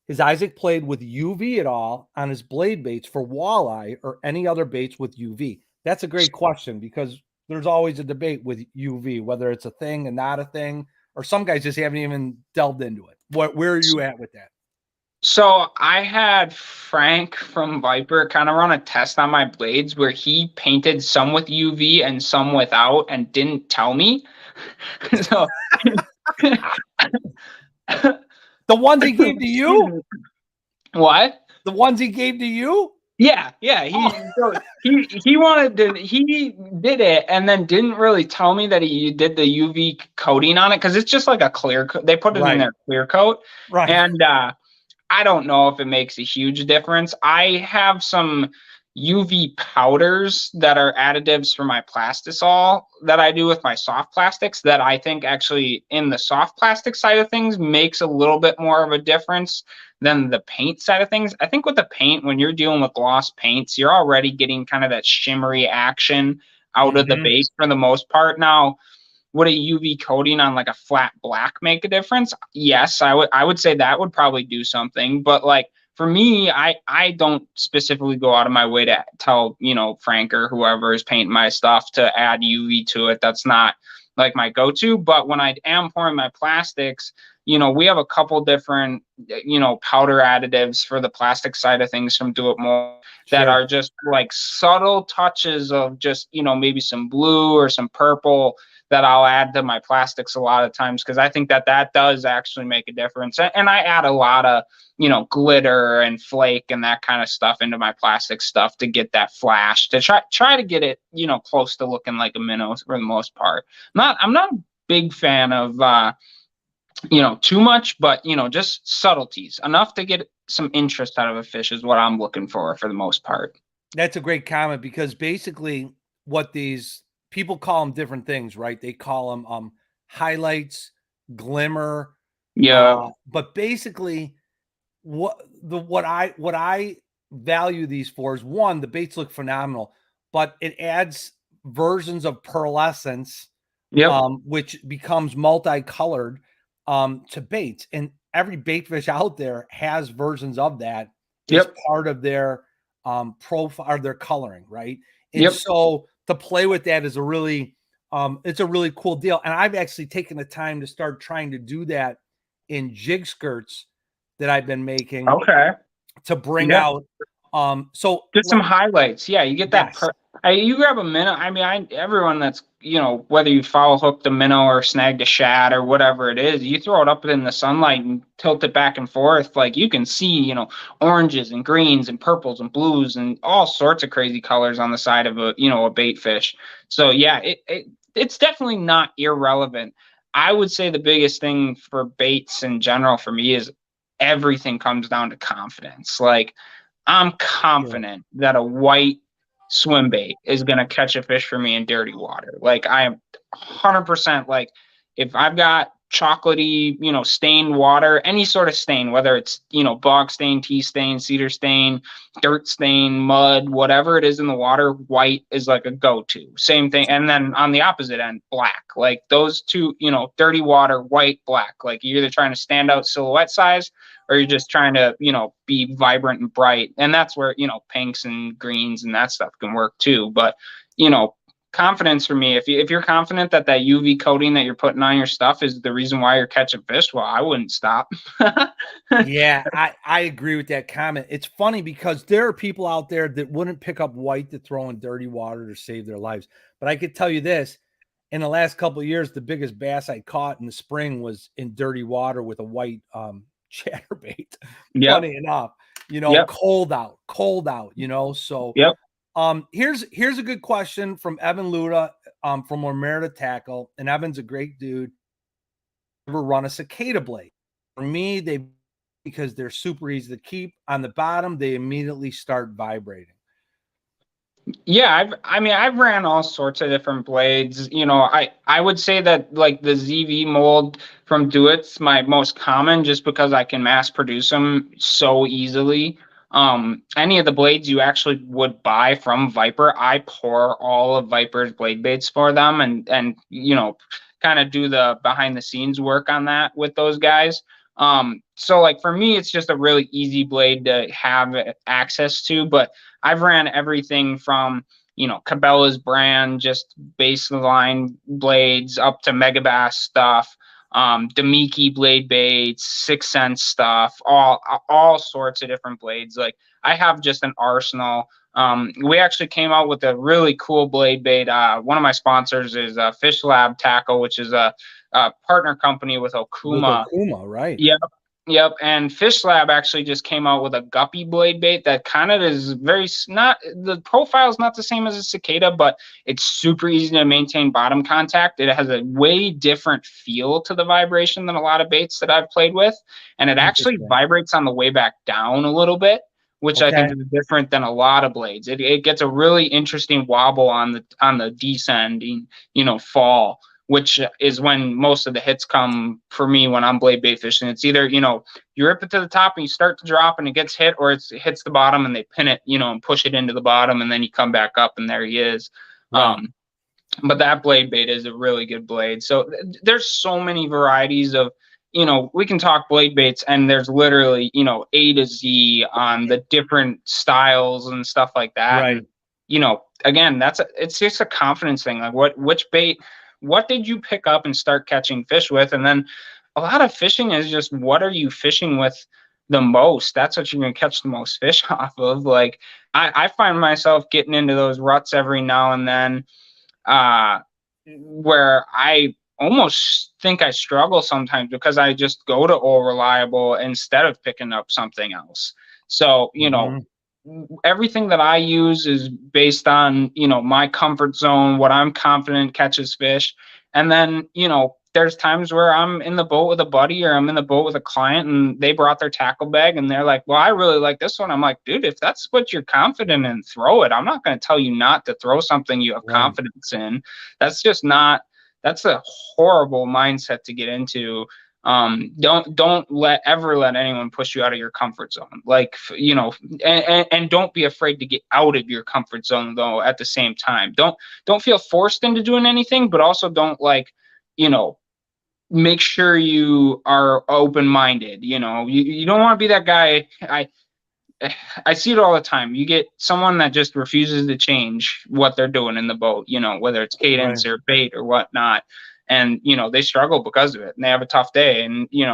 has Isaac played with UV at all on his blade baits for walleye or any other baits with UV? That's a great question, because there's always a debate with UV, whether it's a thing and not a thing, or some guys just haven't even delved into it. Where are you at with that? So I had Frank from Viper kind of run a test on my blades where he painted some with UV and some without and didn't tell me. So the ones he gave to you? What? The ones he gave to you? Yeah. He wanted to, he did it and then didn't really tell me that he did the UV coating on it, because it's just like a clear coat. They put it in their clear coat. Right. And I don't know if it makes a huge difference. I have some UV powders that are additives for my plastisol that I do with my soft plastics that I think actually in the soft plastic side of things makes a little bit more of a difference than the paint side of things. I think with the paint, when you're dealing with gloss paints, you're already getting kind of that shimmery action out of the Mm-hmm. bait for the most part. Now, would a UV coating on like a flat black make a difference? Yes, I would say that would probably do something. But like for me, I don't specifically go out of my way to tell, you know, Frank or whoever is painting my stuff to add UV to it. That's not like my go-to. But when I am pouring my plastics, you know, we have a couple different, you know, powder additives for the plastic side of things from Do It More that Sure. are just like subtle touches of just, you know, maybe some blue or some purple that I'll add to my plastics a lot of times because I think that that does actually make a difference. And I add a lot of, you know, glitter and flake and that kind of stuff into my plastic stuff to get that flash, to try to get it, you know, close to looking like a minnow for the most part. I'm not a big fan of you know, too much, but you know, just subtleties enough to get some interest out of a fish is what I'm looking for the most part. That's a great comment because basically what these people call them different things, right? They call them highlights, glimmer, Yeah. but basically what I value these for is one, the baits look phenomenal, but it adds versions of pearlescence, Yep. which becomes multicolored to baits. And every bait fish out there has versions of that as Yep. part of their profile or their coloring, right? And Yep. so to play with that is a really it's a really cool deal. And I've actually taken the time to start trying to do that in jig skirts that I've been making Okay. to bring Yeah. out so Just some highlights. Yeah, you get that. yes. You grab a minnow. I mean, everyone that's, you know, whether you foul hooked a minnow or snagged a shad or whatever it is, you throw it up in the sunlight and tilt it back and forth. Like you can see, you know, oranges and greens and purples and blues and all sorts of crazy colors on the side of a, you know, a bait fish. So yeah, it's definitely not irrelevant. I would say the biggest thing for baits in general for me is everything comes down to confidence. Like I'm Sure. confident that a white swim bait is going to catch a fish for me in dirty water. Like I am 100% like if I've got chocolatey, you know, stained water, any sort of stain, whether it's, you know, bog stain, tea stain, cedar stain, dirt stain, mud, whatever it is in the water, white is like a go-to. Same thing. And then on the opposite end, black. Like those two, you know, dirty water, white, black. Like you're either trying to stand out silhouette size or you're just trying to, you know, be vibrant and bright. And that's where, you know, pinks and greens and that stuff can work too. But, you know, confidence for me, if you're confident that that UV coating that you're putting on your stuff is the reason why you're catching fish, well, I wouldn't stop. Yeah, I agree with that comment. It's funny because there are people out there that wouldn't pick up white to throw in dirty water to save their lives. But I could tell you this, in the last couple of years, the biggest bass I caught in the spring was in dirty water with a white chatterbait. Yep. Funny enough, you know, Yep. cold out, you know. So Yep. here's a good question from Evan Luda from Omerta Tackle. And Evan's a great dude. Ever run a cicada blade? For me, they because they're super easy to keep. On the bottom, they immediately start vibrating. Yeah, I've ran all sorts of different blades. You know, I would say that like the ZV mold from Do It's my most common just because I can mass produce them so easily. Any of the blades you actually would buy from Viper, I pour all of Viper's blade baits for them and you know, kind of do the behind the scenes work on that with those guys. So like for me, it's just a really easy blade to have access to, but I've ran everything from, you know, Cabela's brand, just baseline blades up to Megabass stuff, Demiki blade baits, Sixth Sense stuff, all sorts of different blades. Like I have just an arsenal. We actually came out with a really cool blade bait. One of my sponsors is Fish Lab Tackle, which is a partner company with With Akuma. Okuma, right? Yeah, Yep, and Fish Lab actually just came out with a guppy blade bait that kind of is not the profile is not the same as a cicada, but it's super easy to maintain bottom contact. It has a way different feel to the vibration than a lot of baits that I've played with, and it actually Interesting. vibrates on the way back down a little bit, which I think Okay. is different than a lot of blades. It gets a really interesting wobble on the descending, fall, which is when most of the hits come for me when I'm blade bait fishing. It's either, you rip it to the top and you start to drop and it gets hit, or it hits the bottom and they pin it, and push it into the bottom, and then you come back up and there he is. Right. But that blade bait is a really good blade. So there's so many varieties of, we can talk blade baits, and there's literally, A to Z on the different styles and stuff like that. Right. And, again, it's just a confidence thing. Like what did you pick up and start catching fish with? And then a lot of fishing is just, what are you fishing with the most? That's what you're going to catch the most fish off of. Like I find myself getting into those ruts every now and then, where I almost think I struggle sometimes because I just go to All Reliable instead of picking up something else. So, everything that I use is based on, my comfort zone, what I'm confident catches fish. And then, there's times where I'm in the boat with a buddy or I'm in the boat with a client and they brought their tackle bag and they're like, well, I really like this one. I'm like, dude, if that's what you're confident in, throw it. I'm not going to tell you not to throw something you have confidence in. That's just not, that's a horrible mindset to get into. Don't ever let anyone push you out of your comfort zone. Like, and don't be afraid to get out of your comfort zone though. At the same time, don't feel forced into doing anything, but also don't make sure you are open-minded. You don't want to be that guy. I see it all the time. You get someone that just refuses to change what they're doing in the boat, whether it's cadence or bait or whatnot. And, they struggle because of it and they have a tough day. And, you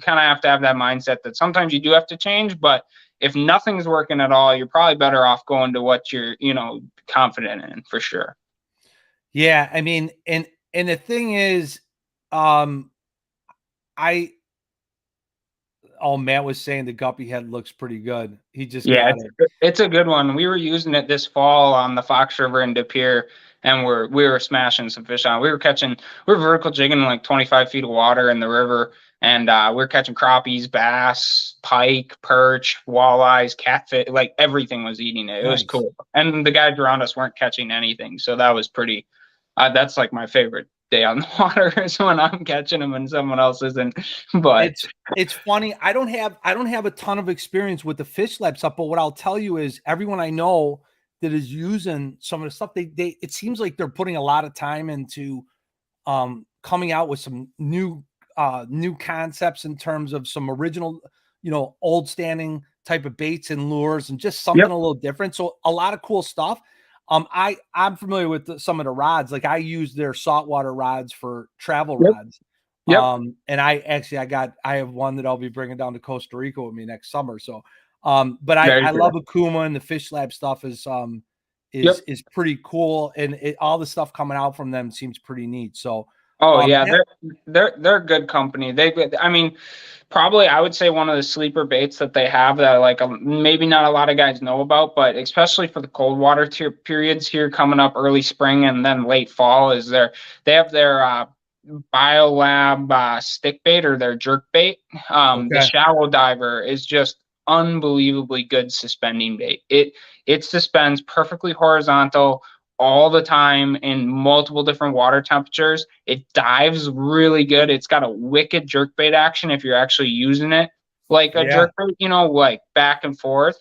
kind of have to have that mindset that sometimes you do have to change, but if nothing's working at all, you're probably better off going to what you're, confident in, for sure. Yeah. I mean, and the thing is, Matt was saying the guppy head looks pretty good. He just got it. It's a good one. We were using it this fall on the Fox River in De Pere, and we were smashing some fish on. We were vertical jigging like 25 feet of water in the river, and we were catching crappies, bass, pike, perch, walleyes, catfish. Like everything was eating it. It was cool. And the guys around us weren't catching anything, so that was pretty. That's like my favorite day on the water is when I'm catching them and someone else isn't. But it's funny. I don't have a ton of experience with the Fish Lab stuff, but what I'll tell you is everyone I know that is using some of the stuff, it seems like they're putting a lot of time into coming out with some new concepts in terms of some original, old standing type of baits and lures and just something a little different. So a lot of cool stuff. I'm familiar with some of the rods. Like I use their saltwater rods for travel rods. And I have one that I'll be bringing down to Costa Rica with me next summer. So, but I love Akuma, and the Fish Lab stuff is pretty cool. And all the stuff coming out from them seems pretty neat. So, they're a good company. Probably I would say one of the sleeper baits that they have that like maybe not a lot of guys know about, but especially for the cold water periods here coming up early spring and then late fall is they have their BioLab stick bait or their jerk bait. The Shallow Diver is just unbelievably good suspending bait. It suspends perfectly horizontal all the time in multiple different water temperatures. It dives really good. It's got a wicked jerkbait action if you're actually using it like a jerkbait, like back and forth.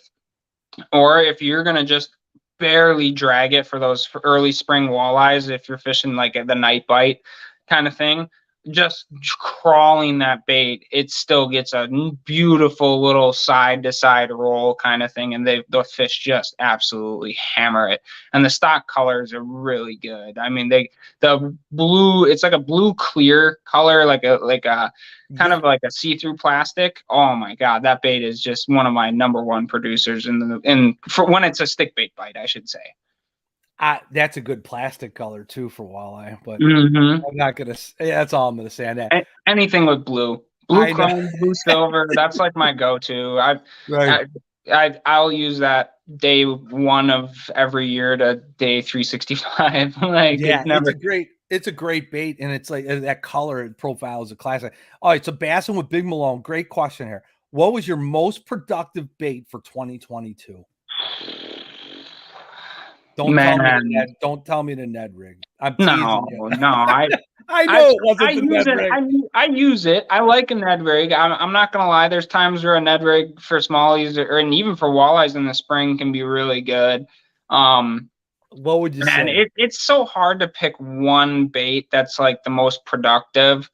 Or if you're going to just barely drag it for those early spring walleyes, if you're fishing like the night bite kind of thing, just crawling that bait, it still gets a beautiful little side to side roll kind of thing, and the fish just absolutely hammer it. And the stock colors are really good. I mean, the blue, it's like a blue clear color, like a kind of like a see-through plastic. Oh my god, that bait is just one of my number one producers for when it's a stick bait bite, I should say. That's a good plastic color too for walleye, but I'm not gonna. That's all I'm gonna say on that. Anything with blue, Blue I know. chrome, blue silver. That's like my go-to. Right. I'll use that day one of every year to day 365. Like Yeah, it's never. it's a great bait, and it's like that color and profile is a classic. All right, so Bassin with Big Malone, great question here. What was your most productive bait for 2022? Man, Don't tell me the Ned rig. I'm teasing no, you. no. I I know it I wasn't the use Ned it. rig. I use it. I like a Ned rig. I'm not gonna lie. There's times where a Ned rig for smallies and even for walleyes in the spring can be really good. What would you Man, say? it's so hard to pick one bait that's like the most productive.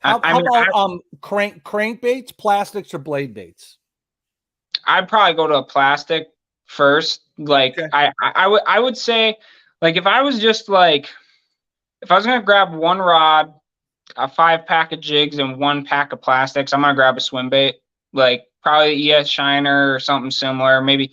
I How mean, about crankbaits, plastics, or blade baits? I'd probably go to a plastic first. Like Okay. I would say, like if I was just like if I was gonna grab one rod, a 5-pack of jigs, and 1 pack of plastics, I'm gonna grab a swim bait. Like probably ES Shiner or something similar. Maybe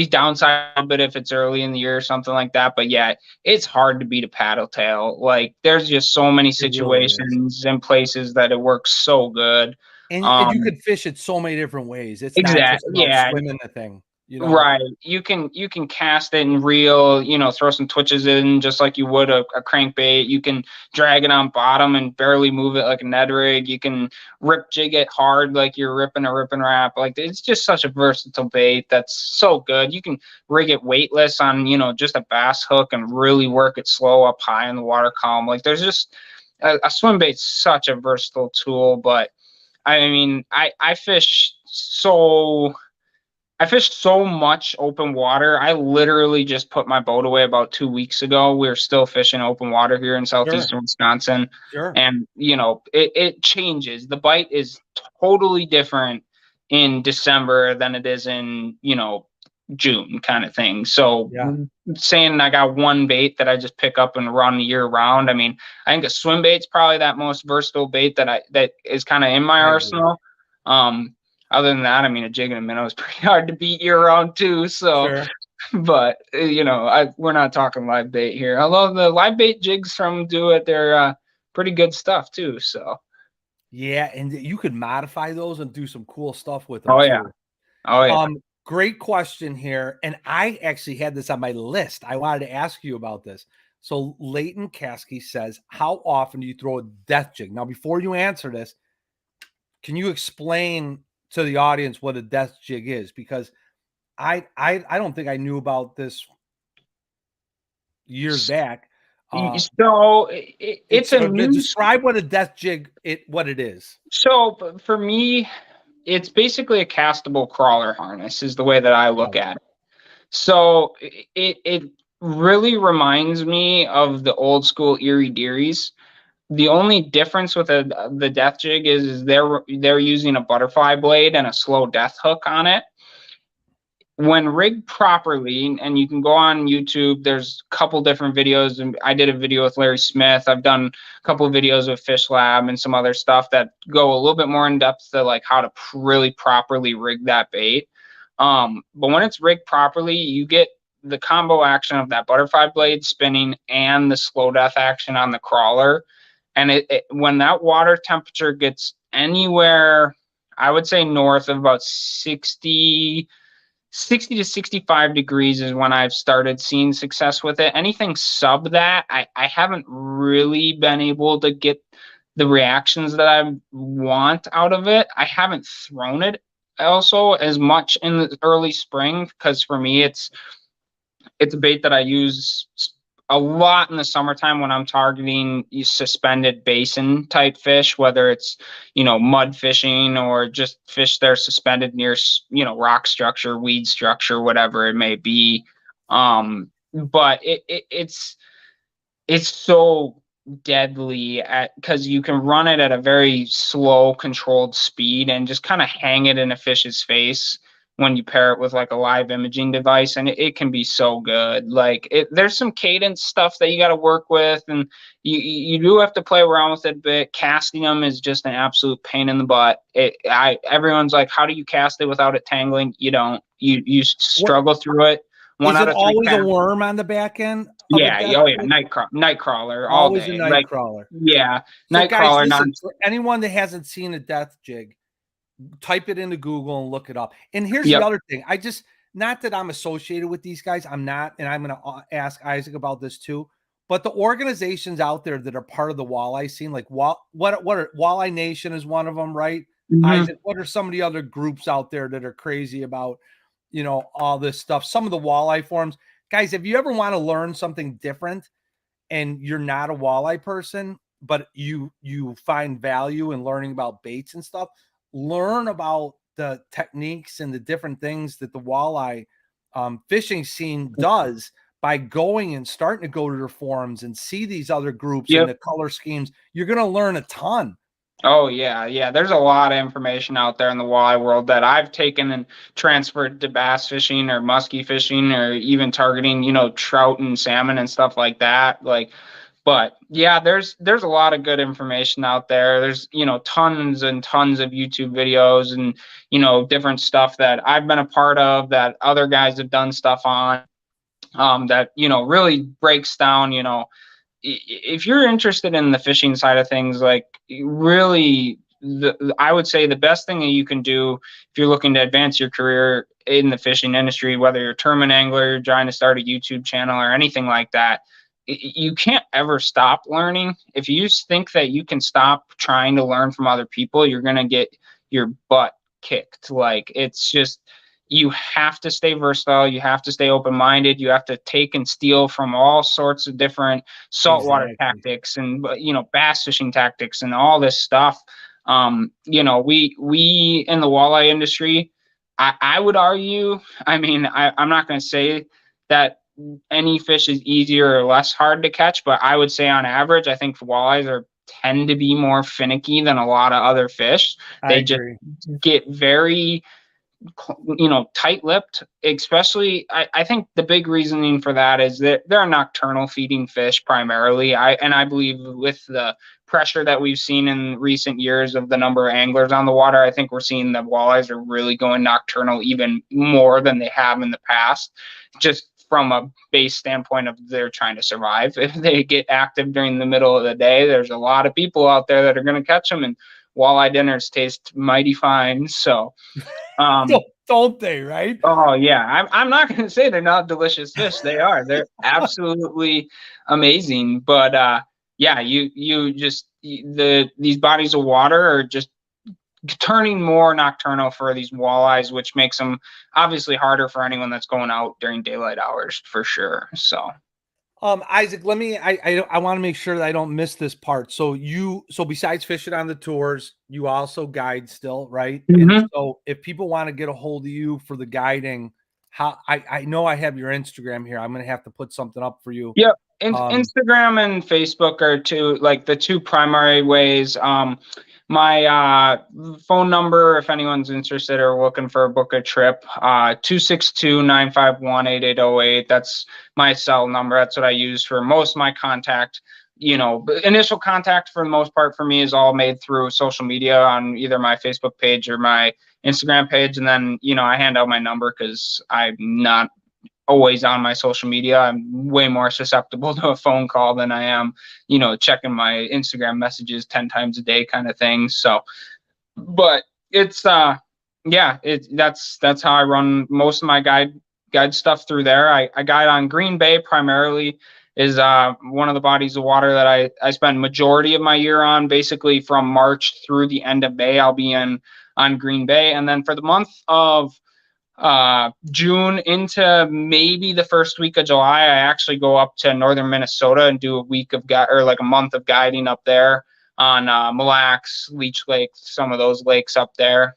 downside a bit if it's early in the year or something like that. But yeah, it's hard to beat a paddle tail. Like there's just so many It really is. situations and places that it works so good. And you could fish it so many different ways. It's not just Exactly. about Yeah. swimming the thing, you know? Right. You can cast it and reel, throw some twitches in just like you would a crankbait. You can drag it on bottom and barely move it like a Ned rig. You can rip jig it hard like you're ripping a rip and wrap. Like it's just such a versatile bait that's so good. You can rig it weightless on, just a bass hook and really work it slow up high in the water column. Like there's just a swim bait's such a versatile tool, but I mean, I fished so much open water. I literally just put my boat away about 2 weeks ago. We're still fishing open water here in Sure. southeastern Wisconsin. Sure. And, it changes. The bite is totally different in December than it is in, June kind of thing. So Yeah. saying I got one bait that I just pick up and run year round. I mean, I think a swim bait's probably that most versatile bait that is kind of in my arsenal. Other than that, I mean, a jig and a minnow is pretty hard to beat year round too. So, Sure. but we're not talking live bait here. Although the live bait jigs from Do It, they're pretty good stuff too. So, Yeah, and you could modify those and do some cool stuff with them oh yeah, too. oh yeah. Great question here. And I actually had this on my list. I wanted to ask you about this. So Leighton Caskey says, how often do you throw a death jig? Now, before you answer this, can you explain to the audience what a death jig is? Because I don't think I knew about this years back. So it's a new. Describe what a death jig what it is. So for me, it's basically a castable crawler harness is the way that I look at it. So it really reminds me of the old school Erie Dearies. The only difference with the death jig is they're using a butterfly blade and a slow death hook on it. When rigged properly, and you can go on YouTube, there's a couple different videos, and I did a video with Larry Smith. I've done a couple of videos with Fish Lab and some other stuff that go a little bit more in depth to like how to really properly rig that bait. But when it's rigged properly, you get the combo action of that butterfly blade spinning and the slow death action on the crawler. And when that water temperature gets anywhere, I would say north of about 60 to 65 degrees is when I've started seeing success with it. Anything sub that, I haven't really been able to get the reactions that I want out of it. I haven't thrown it also as much in the early spring because for me it's a bait that I use a lot in the summertime when I'm targeting suspended basin type fish, whether it's, mud fishing or just fish that are suspended near, rock structure, weed structure, whatever it may be. But it's so deadly because you can run it at a very slow, controlled speed and just kind of hang it in a fish's face when you pair it with like a live imaging device, and it can be so good. Like there's some cadence stuff that you got to work with, and you do have to play around with it a bit. Casting them is just an absolute pain in the butt. Everyone's like, how do you cast it without it tangling? You don't. You struggle through it. One Is out it of three always a casts. worm on the back end of a Yeah. death Oh yeah. jig? Night crawler all Always a day. night Like, crawler. yeah. So Night guys, crawler. listen, for anyone that hasn't seen a death jig, type it into Google and look it up. And here's the Yep. other thing. Not that I'm associated with these guys. I'm not, and I'm going to ask Isaac about this too. But the organizations out there that are part of the walleye scene, like what are Walleye Nation is one of them, right? Mhm. Isaac, what are some of the other groups out there that are crazy about, all this stuff? Some of the walleye forums, guys. If you ever want to learn something different, and you're not a walleye person, but you find value in learning about baits and stuff, learn about the techniques and the different things that the walleye fishing scene does by going and starting to go to their forums and see these other groups and Yep. the color schemes. You're going to learn a ton. Oh yeah, yeah. There's a lot of information out there in the walleye world that I've taken and transferred to bass fishing or muskie fishing or even targeting, trout and salmon and stuff like that. But yeah, there's a lot of good information out there. There's, tons and tons of YouTube videos and, different stuff that I've been a part of that other guys have done stuff on, that, really breaks down, if you're interested in the fishing side of things, like really, I would say the best thing that you can do if you're looking to advance your career in the fishing industry, whether you're a tournament angler, you're trying to start a YouTube channel or anything like that, you can't ever stop learning. If you think that you can stop trying to learn from other people, you're going to get your butt kicked. Like, it's just, you have to stay versatile. You have to stay open-minded. You have to take and steal from all sorts of different saltwater tactics and, bass fishing tactics and all this stuff. We in the walleye industry, I would argue, I'm not going to say that any fish is easier or less hard to catch, but I would say on average, I think walleyes tend to be more finicky than a lot of other fish. They just get very, tight-lipped. Especially, I think the big reasoning for that is that they're a nocturnal feeding fish primarily. I believe with the pressure that we've seen in recent years of the number of anglers on the water, I think we're seeing that walleyes are really going nocturnal even more than they have in the past, just from a base standpoint of they're trying to survive. If they get active during the middle of the day, there's a lot of people out there that are going to catch them, and walleye dinners taste mighty fine. So don't they, right? Oh yeah, I'm not going to say they're not delicious fish. They are. They're absolutely amazing. But yeah, these bodies of water are just turning more nocturnal for these walleyes, which makes them obviously harder for anyone that's going out during daylight hours for sure. So Isaac, I want to make sure that I don't miss this part. So besides fishing on the tours, you also guide still, right? Mhm. And so if people want to get a hold of you for the guiding, I know I have your Instagram here. I'm going to have to put something up for you. Yep. Instagram and Facebook are the two primary ways. My phone number, if anyone's interested or looking for a book a trip, 262-951-8808. That's my cell number. That's what I use for most of my contact. Initial contact for the most part for me is all made through social media on either my Facebook page or my Instagram page. And then, I hand out my number because I'm not always on my social media. I'm way more susceptible to a phone call than I am, checking my Instagram messages 10 times a day kind of thing. So, but it's, that's how I run most of my guide stuff through there. I guide on Green Bay primarily is one of the bodies of water that I spend majority of my year on. Basically from March through the end of May, I'll be on Green Bay. And then for the month of June into maybe the first week of July, I actually go up to northern Minnesota and do a week of a month of guiding up there on Mille Lacs, Leech Lake, some of those lakes up there.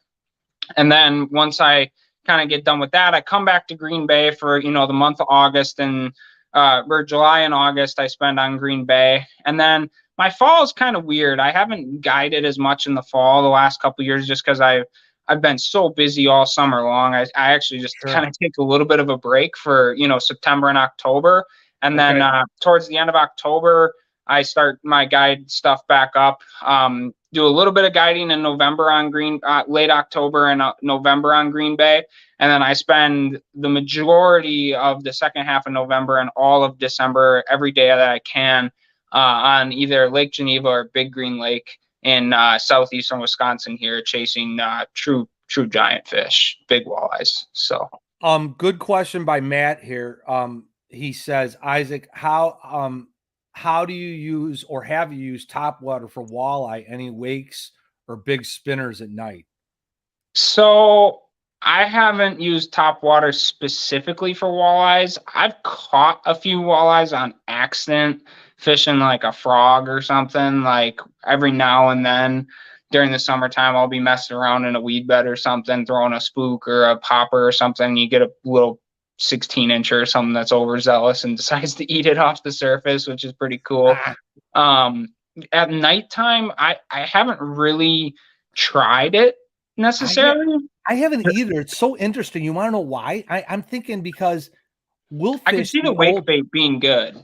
And then once I kind of get done with that, I come back to Green Bay for the month of August, and or July and August I spend on Green Bay. And then my fall is kind of weird. I haven't guided as much in the fall the last couple of years just because I've been so busy all summer long. I actually just kind of take a little bit of a break for, September and October. And then towards the end of October, I start my guide stuff back up. Do a little bit of guiding in November on late October and November on Green Bay. And then I spend the majority of the second half of November and all of December, every day that I can, on either Lake Geneva or Big Green Lake in southeastern Wisconsin here, chasing true giant fish, big walleyes. So, good question by Matt here. He says, Isaac, how do you use or have you used Topwater for walleye? Any wakes or big spinners at night? So I haven't used Topwater specifically for walleyes. I've caught a few walleyes on accident fishing like a frog or something. Like every now and then during the summertime, I'll be messing around in a weed bed or something, throwing a spook or a popper or something. You get a little 16-incher or something that's overzealous and decides to eat it off the surface, which is pretty cool. At nighttime, I haven't really tried it necessarily. I haven't either. It's so interesting. You want to know why? I'm thinking because we'll fish. I can see the wake bait being good.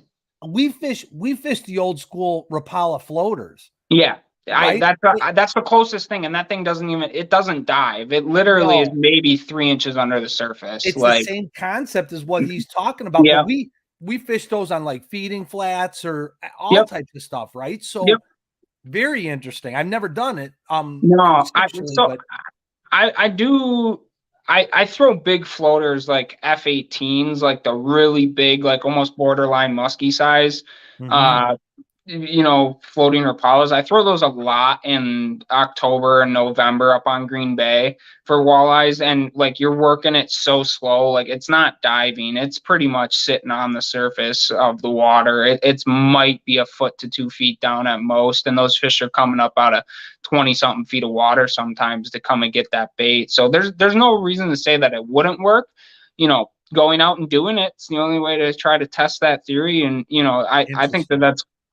We fish the old school Rapala floaters. Yeah. Right? That's the closest thing, and that thing doesn't dive. It literally is maybe 3 inches under the surface. It's the same concept as what he's talking about. Yeah. But we fish those on like feeding flats or all types of stuff, right? So very interesting. I've never done it. No, I throw big floaters like F-18s, like the really big, like almost borderline muskie size. Floating Rapalas. I throw those a lot in October and November up on Green Bay for walleyes. And like you're working it so slow, like it's not diving. It's pretty much sitting on the surface of the water. It's might be a foot to 2 feet down at most. And those fish are coming up out of 20 something feet of water sometimes to come and get that bait. So there's no reason to say that it wouldn't work. Going out and doing it's the only way to try to test that theory. And, I think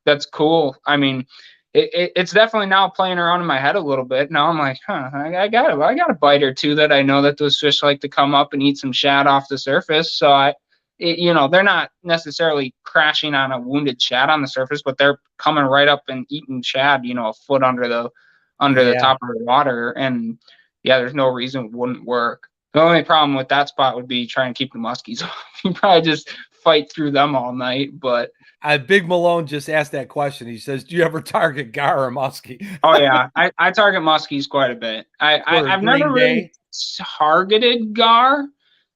that's cool. I mean, it's definitely now playing around in my head a little bit. Now I'm like, I got a bite or two that I know that those fish like to come up and eat some shad off the surface. So they're not necessarily crashing on a wounded shad on the surface, but they're coming right up and eating shad, a foot under the top of the water. And there's no reason it wouldn't work. The only problem with that spot would be trying to keep the muskies off. You probably just fight through them all night, but Big Malone just asked that question. He says, do you ever target gar or muskie? Oh yeah, I target muskies quite a bit. I've never really targeted gar.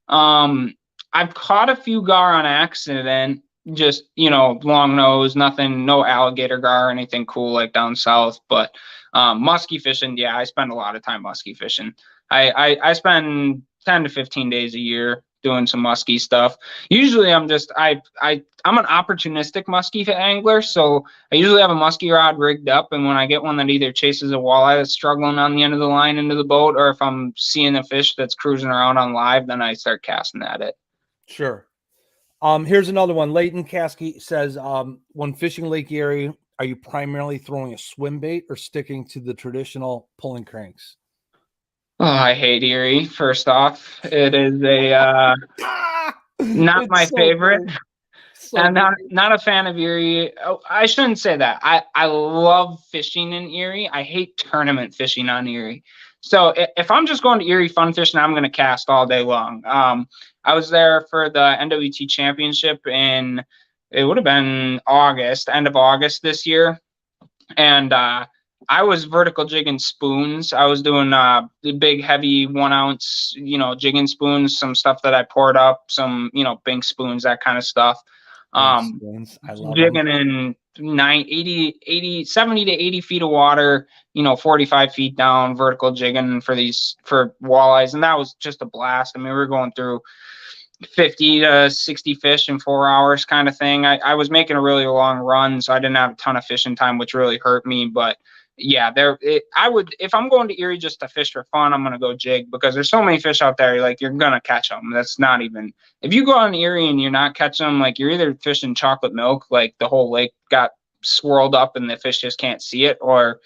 I've caught a few gar on accident, just long nose, nothing, no alligator gar or anything cool like down south. But muskie fishing, I spend a lot of time muskie fishing. I spend 10 to 15 days a year doing some muskie stuff. Usually I'm an opportunistic muskie angler, so I usually have a muskie rod rigged up, and when I get one that either chases a walleye that's struggling on the end of the line into the boat, or if I'm seeing a fish that's cruising around on live, then I start casting at it. Sure. Here's another one. Leighton Caskey says, when fishing Lake Erie, are you primarily throwing a swim bait or sticking to the traditional pulling cranks? Oh, I hate Erie. First off, it is not my favorite. I'm not a fan of Erie. Oh, I shouldn't say that. I love fishing in Erie. I hate tournament fishing on Erie. So if I'm just going to Erie fun fishing, I'm going to cast all day long. I was there for the NWT championship it would have been end of August this year. And I was vertical jigging spoons. I was doing the big, heavy 1 ounce, jigging spoons, some stuff that I poured up, some, bink spoons, that kind of stuff. Spoons. I love jigging them. In 70 to 80 feet of water, 45 feet down, vertical jigging for walleyes. And that was just a blast. I mean, we were going through 50 to 60 fish in 4 hours kind of thing. I was making a really long run, so I didn't have a ton of fishing time, which really hurt me. But if I'm going to Erie just to fish for fun, I'm going to go jig, because there's so many fish out there. Like, you're going to catch them. That's not even, if you go on Erie and you're not catching them, like, you're either fishing chocolate milk, like the whole lake got swirled up and the fish just can't see it, or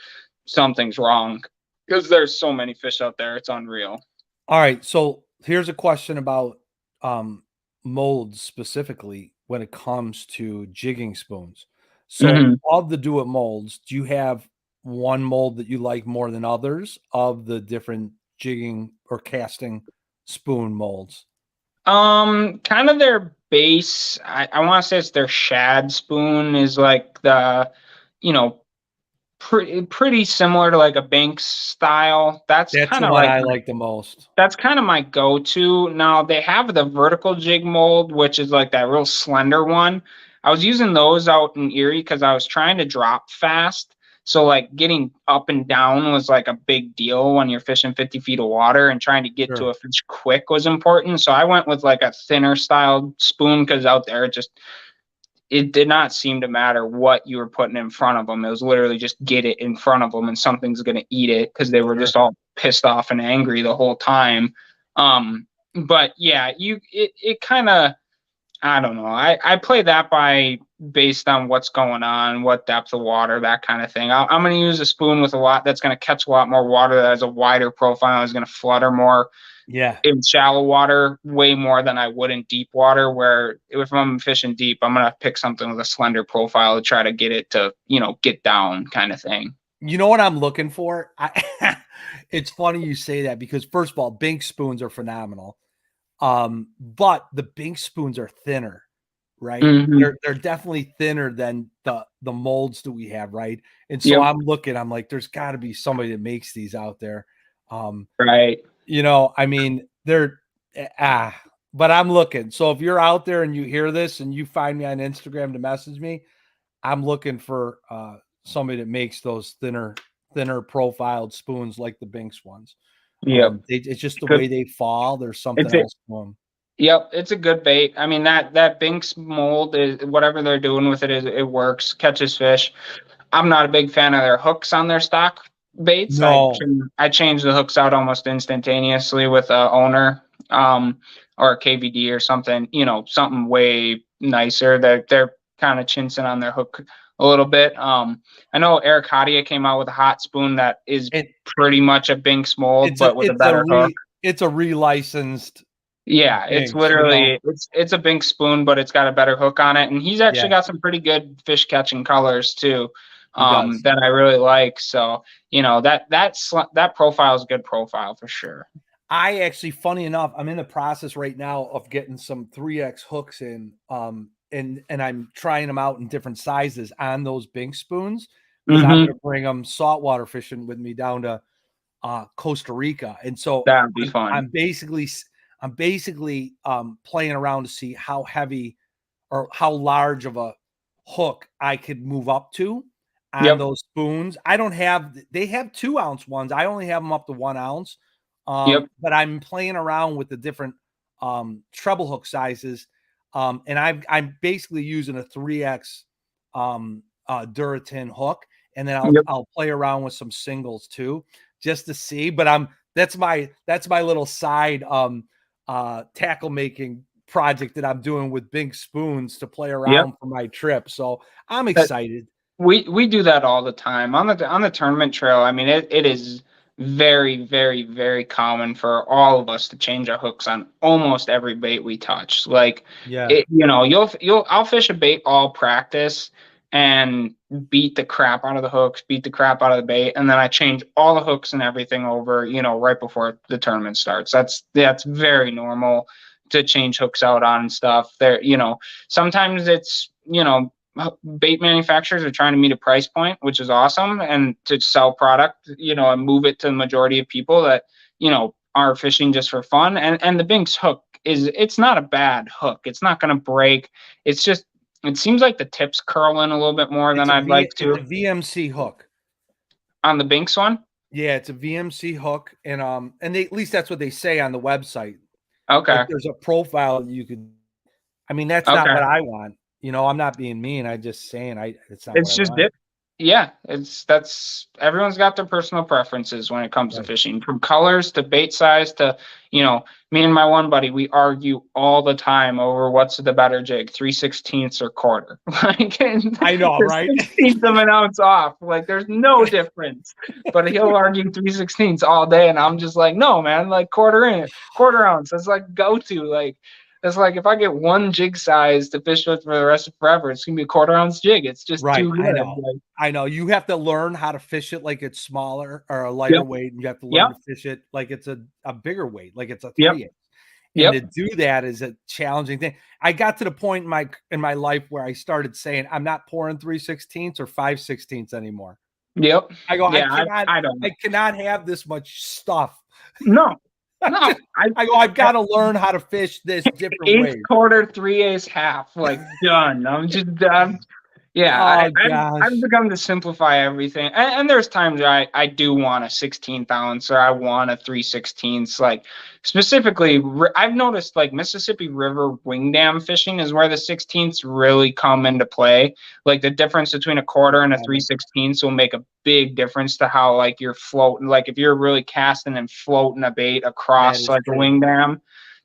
something's wrong, because there's so many fish out there. It's unreal. All right. So here's a question about molds specifically when it comes to jigging spoons. So Mhm. of the do it molds, do you have one mold that you like more than others of the different jigging or casting spoon molds? Kind of their base. I want to say it's their Shad Spoon is like the, you know, pretty similar to like a Banks style. That's the one I like the most. That's kind of my go-to. Now they have the vertical jig mold, which is like that real slender one. I was using those out in Erie because I was trying to drop fast. So like getting up and down was like a big deal when you're fishing 50 feet of water, and trying to get to Sure. a fish quick was important. So I went with like a thinner style spoon because out there it did not seem to matter what you were putting in front of them. It was literally just get it in front of them and something's going to eat it, because they were Sure. just all pissed off and angry the whole time. But yeah, it kind of, I don't know. I play that by based on what's going on, what depth of water, that kind of thing. I'm going to use a spoon with a lot that's going to catch a lot more water, that has a wider profile, is going to flutter more Yeah. in shallow water way more than I would in deep water, where if I'm fishing deep, I'm going to pick something with a slender profile to try to get it to, get down kind of thing. You know what I'm looking for? It's funny you say that because first of all, Bink spoons are phenomenal. But the Bink spoons are thinner, right? Mm-hmm. They're definitely thinner than the molds that we have, right? And so Yep. I'm like, there's got to be somebody that makes these out there. Right. I mean, but I'm looking. So if you're out there and you hear this and you find me on Instagram to message me, I'm looking for somebody that makes those thinner profiled spoons like the Binks ones. Yep. It's just the Good. way they fall. There's something It's it. else to them. Yep, it's a good bait. I mean, that Binks mold is whatever they're doing with it, is it works, catches fish. I'm not a big fan of their hooks on their stock baits. No, I change the hooks out almost instantaneously with a owner, or a KVD or something. Something way nicer. They're kind of chinsing on their hook a little bit. I know Eric Hadia came out with a hot spoon that is it pretty much a Binks mold, but with a it's a better hook. relicensed Yeah, it's Binks, you know. literally it's a Bink spoon, but it's got a better hook on it, and he's actually Yeah, got some pretty good fish catching colors too, he does. that I really like. So that profile is a good profile for sure. I actually, funny enough, I'm in the process right now of getting some 3X hooks in, and I'm trying them out in different sizes on those Bink spoons because I'm Mm-hmm. going to bring them saltwater fishing with me down to Costa Rica, and so That would be fun. I'm basically playing around to see how heavy or how large of a hook I could move up to on Yep. those spoons. They have 2-ounce ones. I only have them up to 1 ounce. Yep. But I'm playing around with the different treble hook sizes. And I'm basically using a 3X Duratin hook. And then Yep. I'll play around with some singles too, just to see. But that's my little side tackle making project that I'm doing with Bink spoons to play Yep. around for my trip. So I'm That, excited. we do that all the time on the tournament trail. I mean, it is very, very, very common for all of us to change our hooks on almost every bait we touch. Like Yeah. I'll fish a bait all practice and beat the crap out of the hooks, beat the crap out of the bait, and then I change all the hooks and everything over, right before the tournament starts. That's very normal to change hooks out on stuff. Sometimes it's, bait manufacturers are trying to meet a price point, which is awesome, and to sell product, and move it to the majority of people that, are fishing just for fun. And the Binks hook it's not a bad hook. It's not going to break. It's just, it seems like the tip's curling a little bit more than I'd like It's to a VMC hook. on the Binks one. Yeah, it's a VMC hook, and at least that's what they say on the website. Like Okay. there's a profile that you could. I mean, that's not Okay. what I want. I'm not being mean. I just saying it's not what It's I just want. yeah, that's everyone's got their personal preferences when it comes to Right. fishing, from colors to bait size to, me and my one buddy, we argue all the time over what's the better jig, 3/16 or quarter. Like, I know, right? 16th of an ounce off. Like, there's no difference. But he'll argue 3/16 all day, and I'm just like, no, man, like quarter ounce. That's like go to. Like, It's like if I get one jig size to fish with for the rest of forever, it's gonna be a 1/4 ounce jig. It's just Right. too good. I know. Like, I know. You have to learn how to fish it like it's smaller or a lighter yep, weight, and you have to learn yep, to fish it like it's a bigger weight, like it's a yep, 3/8. And yep. to do that is a challenging thing. I got to the point in my life where I started saying, I'm not pouring 3/16 or 5/16 anymore. Yep. I go, Yeah, I I don't. cannot have this much stuff. No, no. I go, I've got to learn how to fish this different Eighth way. quarter, 3/8 half, like done. I'm just done. Yeah, Oh I've gosh. begun to simplify everything, and there's times I do want a 16th ounce or I want a 3/16. Like specifically, I've noticed like Mississippi River wing dam fishing is where the 16ths really come into play. Like the difference between a quarter and a 3/16 will make a big difference to how like you're floating. Like if you're really casting and floating a bait That across is like a true. wing dam,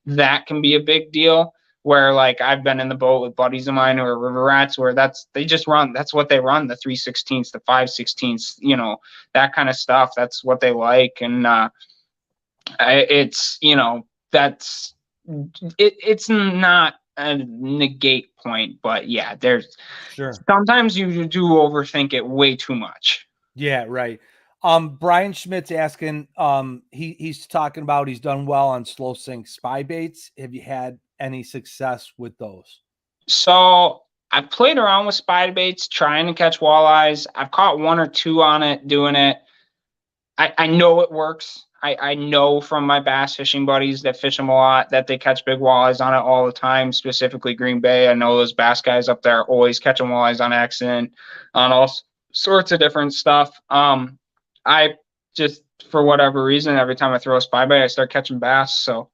that can be a big deal where like I've been in the boat with buddies of mine who are river rats where they just run, that's what they run, the 3/16, the 5/16, that kind of stuff. That's what they like. And it's, that's it's not a negate point, but yeah, there's Sure. sometimes you do overthink it way too much. Yeah, right. Brian Schmidt's asking, he's talking about he's done well on slow sink spy baits. Have you had any success with those? So I've played around with spy baits trying to catch walleyes. I've caught one or two on it doing it. I know it works. I know from my bass fishing buddies that fish them a lot that they catch big walleyes on it all the time, specifically Green Bay. I know those bass guys up there are always catching walleyes on accident, on all sorts of different stuff. I just, for whatever reason, every time I throw a spy bait, I start catching bass. So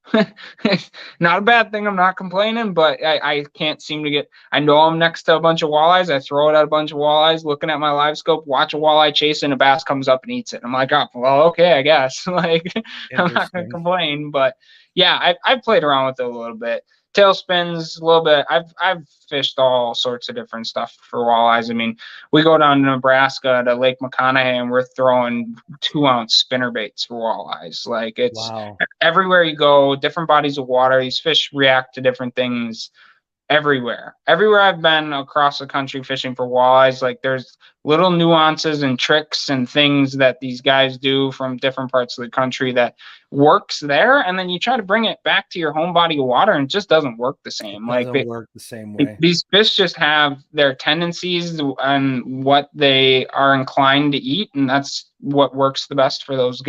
not a bad thing. I'm not complaining, but I can't seem to get. I know I'm next to a bunch of walleyes. I throw it at a bunch of walleyes, looking at my live scope, watch a walleye chase, and a bass comes up and eats it. I'm like, oh, well, okay, I guess. Like, I'm not gonna Interesting. complain, but yeah, I've played around with it a little bit. Tailspins, a little bit. I've fished all sorts of different stuff for walleyes. I mean, we go down to Nebraska to Lake McConaughey and we're throwing 2-ounce spinner baits for walleyes. Like it's Wow. everywhere you go, different bodies of water. These fish react to different things everywhere I've been across the country fishing for walleyes. Like there's little nuances and tricks and things that these guys do from different parts of the country that works there, and then you try to bring it back to your home body of water and it just doesn't work the It same. Like doesn't work the same way. these fish just have their tendencies and what they are inclined to eat, and that's what works the best for those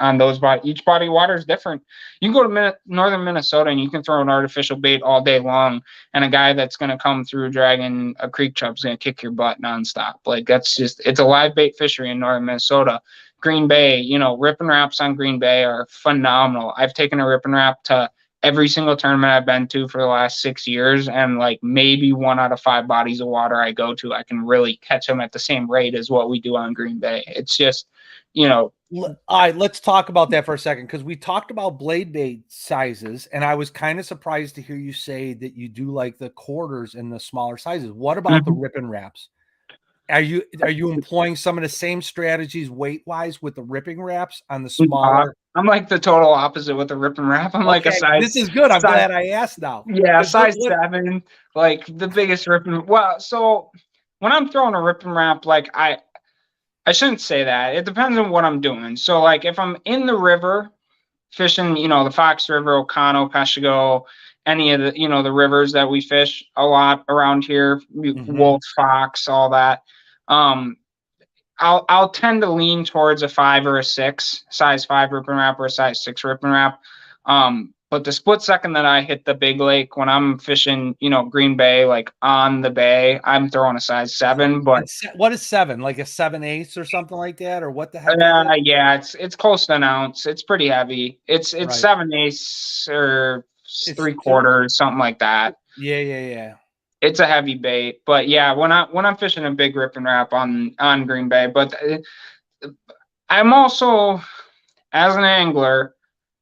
on those each body of water is different. You can go to northern Minnesota and you can throw an artificial bait all day long, and a guy that's going to come through dragging a creek chub is going to kick your butt nonstop. Like that's just, it's a live bait fishery in northern Minnesota. Green Bay, rip and wraps on Green Bay are phenomenal. I've taken a rip and wrap to every single tournament I've been to for the last 6 years, and like maybe 1 out of 5 bodies of water I go to, I can really catch them at the same rate as what we do on Green Bay. It's just, All right, let's talk about that for a second, because we talked about blade bait sizes, and I was kind of surprised to hear you say that you do like the quarters and the smaller sizes. What about the rip and wraps? Are you employing some of the same strategies weight wise with the ripping wraps on the smaller? I'm like the total opposite with the rip and wrap. I'm like a Okay, this is good. I'm glad I asked now. yeah, 'Cause size 7, like the biggest rip and, well, so when I'm throwing a rip and wrap, like I shouldn't say that. It depends on what I'm doing. So like if I'm in the river fishing, the Fox River, Oconto, Pascago, any of the, the rivers that we fish a lot around here, Wolf, Fox, all that. I'll tend to lean towards a 5 or a 6, size 5 rip and wrap or a size 6 rip and wrap. But the split second that I hit the big lake when I'm fishing, Green Bay, like on the bay, I'm throwing a size 7. But what is 7? Like a 7/8 or something like that, or what the heck is it? yeah, it's close to an ounce. It's pretty heavy. It's Right. 7/8 or It's 3/4, something like that. Yeah. It's a heavy bait, but yeah, when I'm fishing a big rip and wrap on Green Bay, but I'm also, as an angler,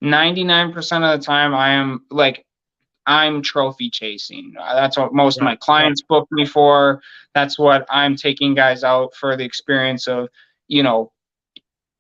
99% of the time I'm trophy chasing. That's what most of my clients book me for. That's what I'm taking guys out for, the experience of,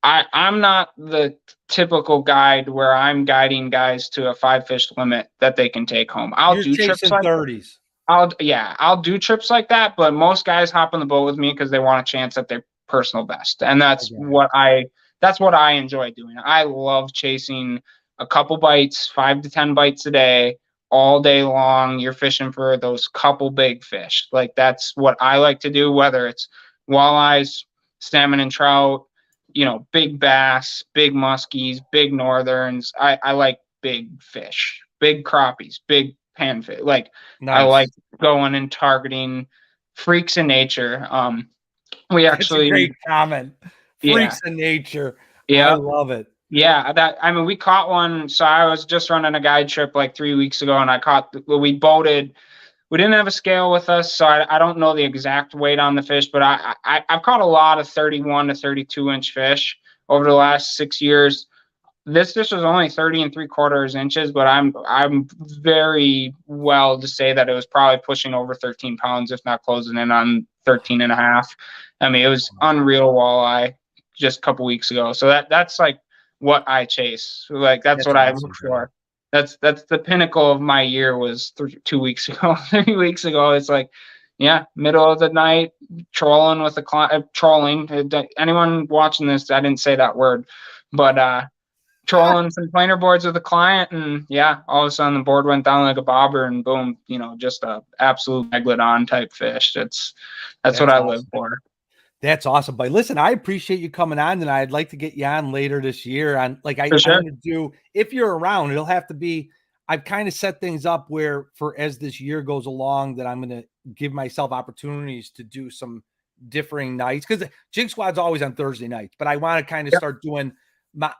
I'm not the typical guide where I'm guiding guys to a 5-fish limit that they can take home. I'll You're do trips chasing like 30s. I'll do trips like that, but most guys hop on the boat with me because they want a chance at their personal best. And that's what I enjoy doing. I love chasing a couple bites, 5 to 10 bites a day, all day long. You're fishing for those couple big fish. Like that's what I like to do, whether it's walleyes, salmon and trout, big bass, big muskies, big northerns. I like big fish, big crappies, big panfish. Like I like Nice. going and targeting freaks in nature. We That's a great actually, comment. yeah, Freaks in nature. I yeah, love it. yeah. We caught one. So I was just running a guide trip like 3 weeks ago, and we boated. We didn't have a scale with us, so I don't know the exact weight on the fish, but I've caught a lot of 31 to 32-inch fish over the last 6 years. This fish was only 30 3/4 inches, but I'm very well to say that it was probably pushing over 13 pounds, if not closing in on 13 and a half. I mean, it was unreal walleye just a couple weeks ago. So that's like what I chase. Like that's That's what I look awesome, Brad. for. That's the pinnacle of my year was 2 weeks ago, 3 weeks ago. It's like, yeah, middle of the night, trolling with a client, trolling. Anyone watching this, I didn't say that word, but trolling some planer boards with a client, and yeah, all of a sudden the board went down like a bobber, and boom, just a absolute megalodon type fish. That's what That's I live awesome. for. That's awesome. But listen, I appreciate you coming on, and I'd like to get you on later this year. On like For I'm sure. gonna do, if you're around, it'll have to be. I've kind of set things up where for as this year goes along, that I'm gonna give myself opportunities to do some differing nights, because Jig Squad's always on Thursday nights, but I want to kind of Yep. start doing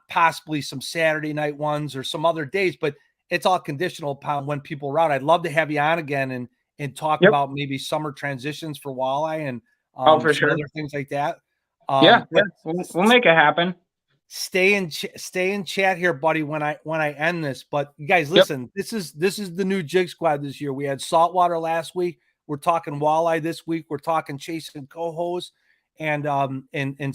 possibly some Saturday night ones or some other days, but it's all conditional upon when people are around. I'd love to have you on again and talk Yep. about maybe summer transitions for walleye and Oh, for some sure. other things like that. Yeah, But we'll make it happen. stay in chat here, buddy, when I end this. But you guys, Yep. listen, this is the new Jig Squad this year. We had saltwater last week. We're talking walleye this week. We're talking chasing cohos and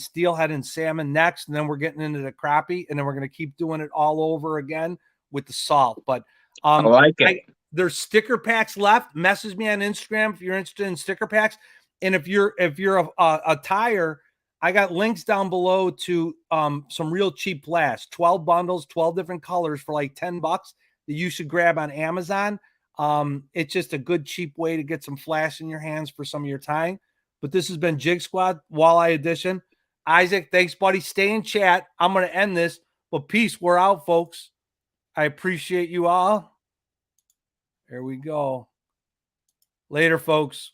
steelhead and salmon next, and then we're getting into the crappie, and then we're going to keep doing it all over again with the salt. But I like it. there's sticker packs left. Message me on Instagram if you're interested in sticker packs, and if you're a tire, I got links down below to some real cheap glass, 12 bundles, 12 different colors for like $10 that you should grab on Amazon. It's just a good, cheap way to get some flash in your hands for some of your tying. But this has been Jig Squad Walleye Edition. Isaac, thanks, buddy. Stay in chat. I'm going to end this, but peace. We're out, folks. I appreciate you all. There we go. Later, folks.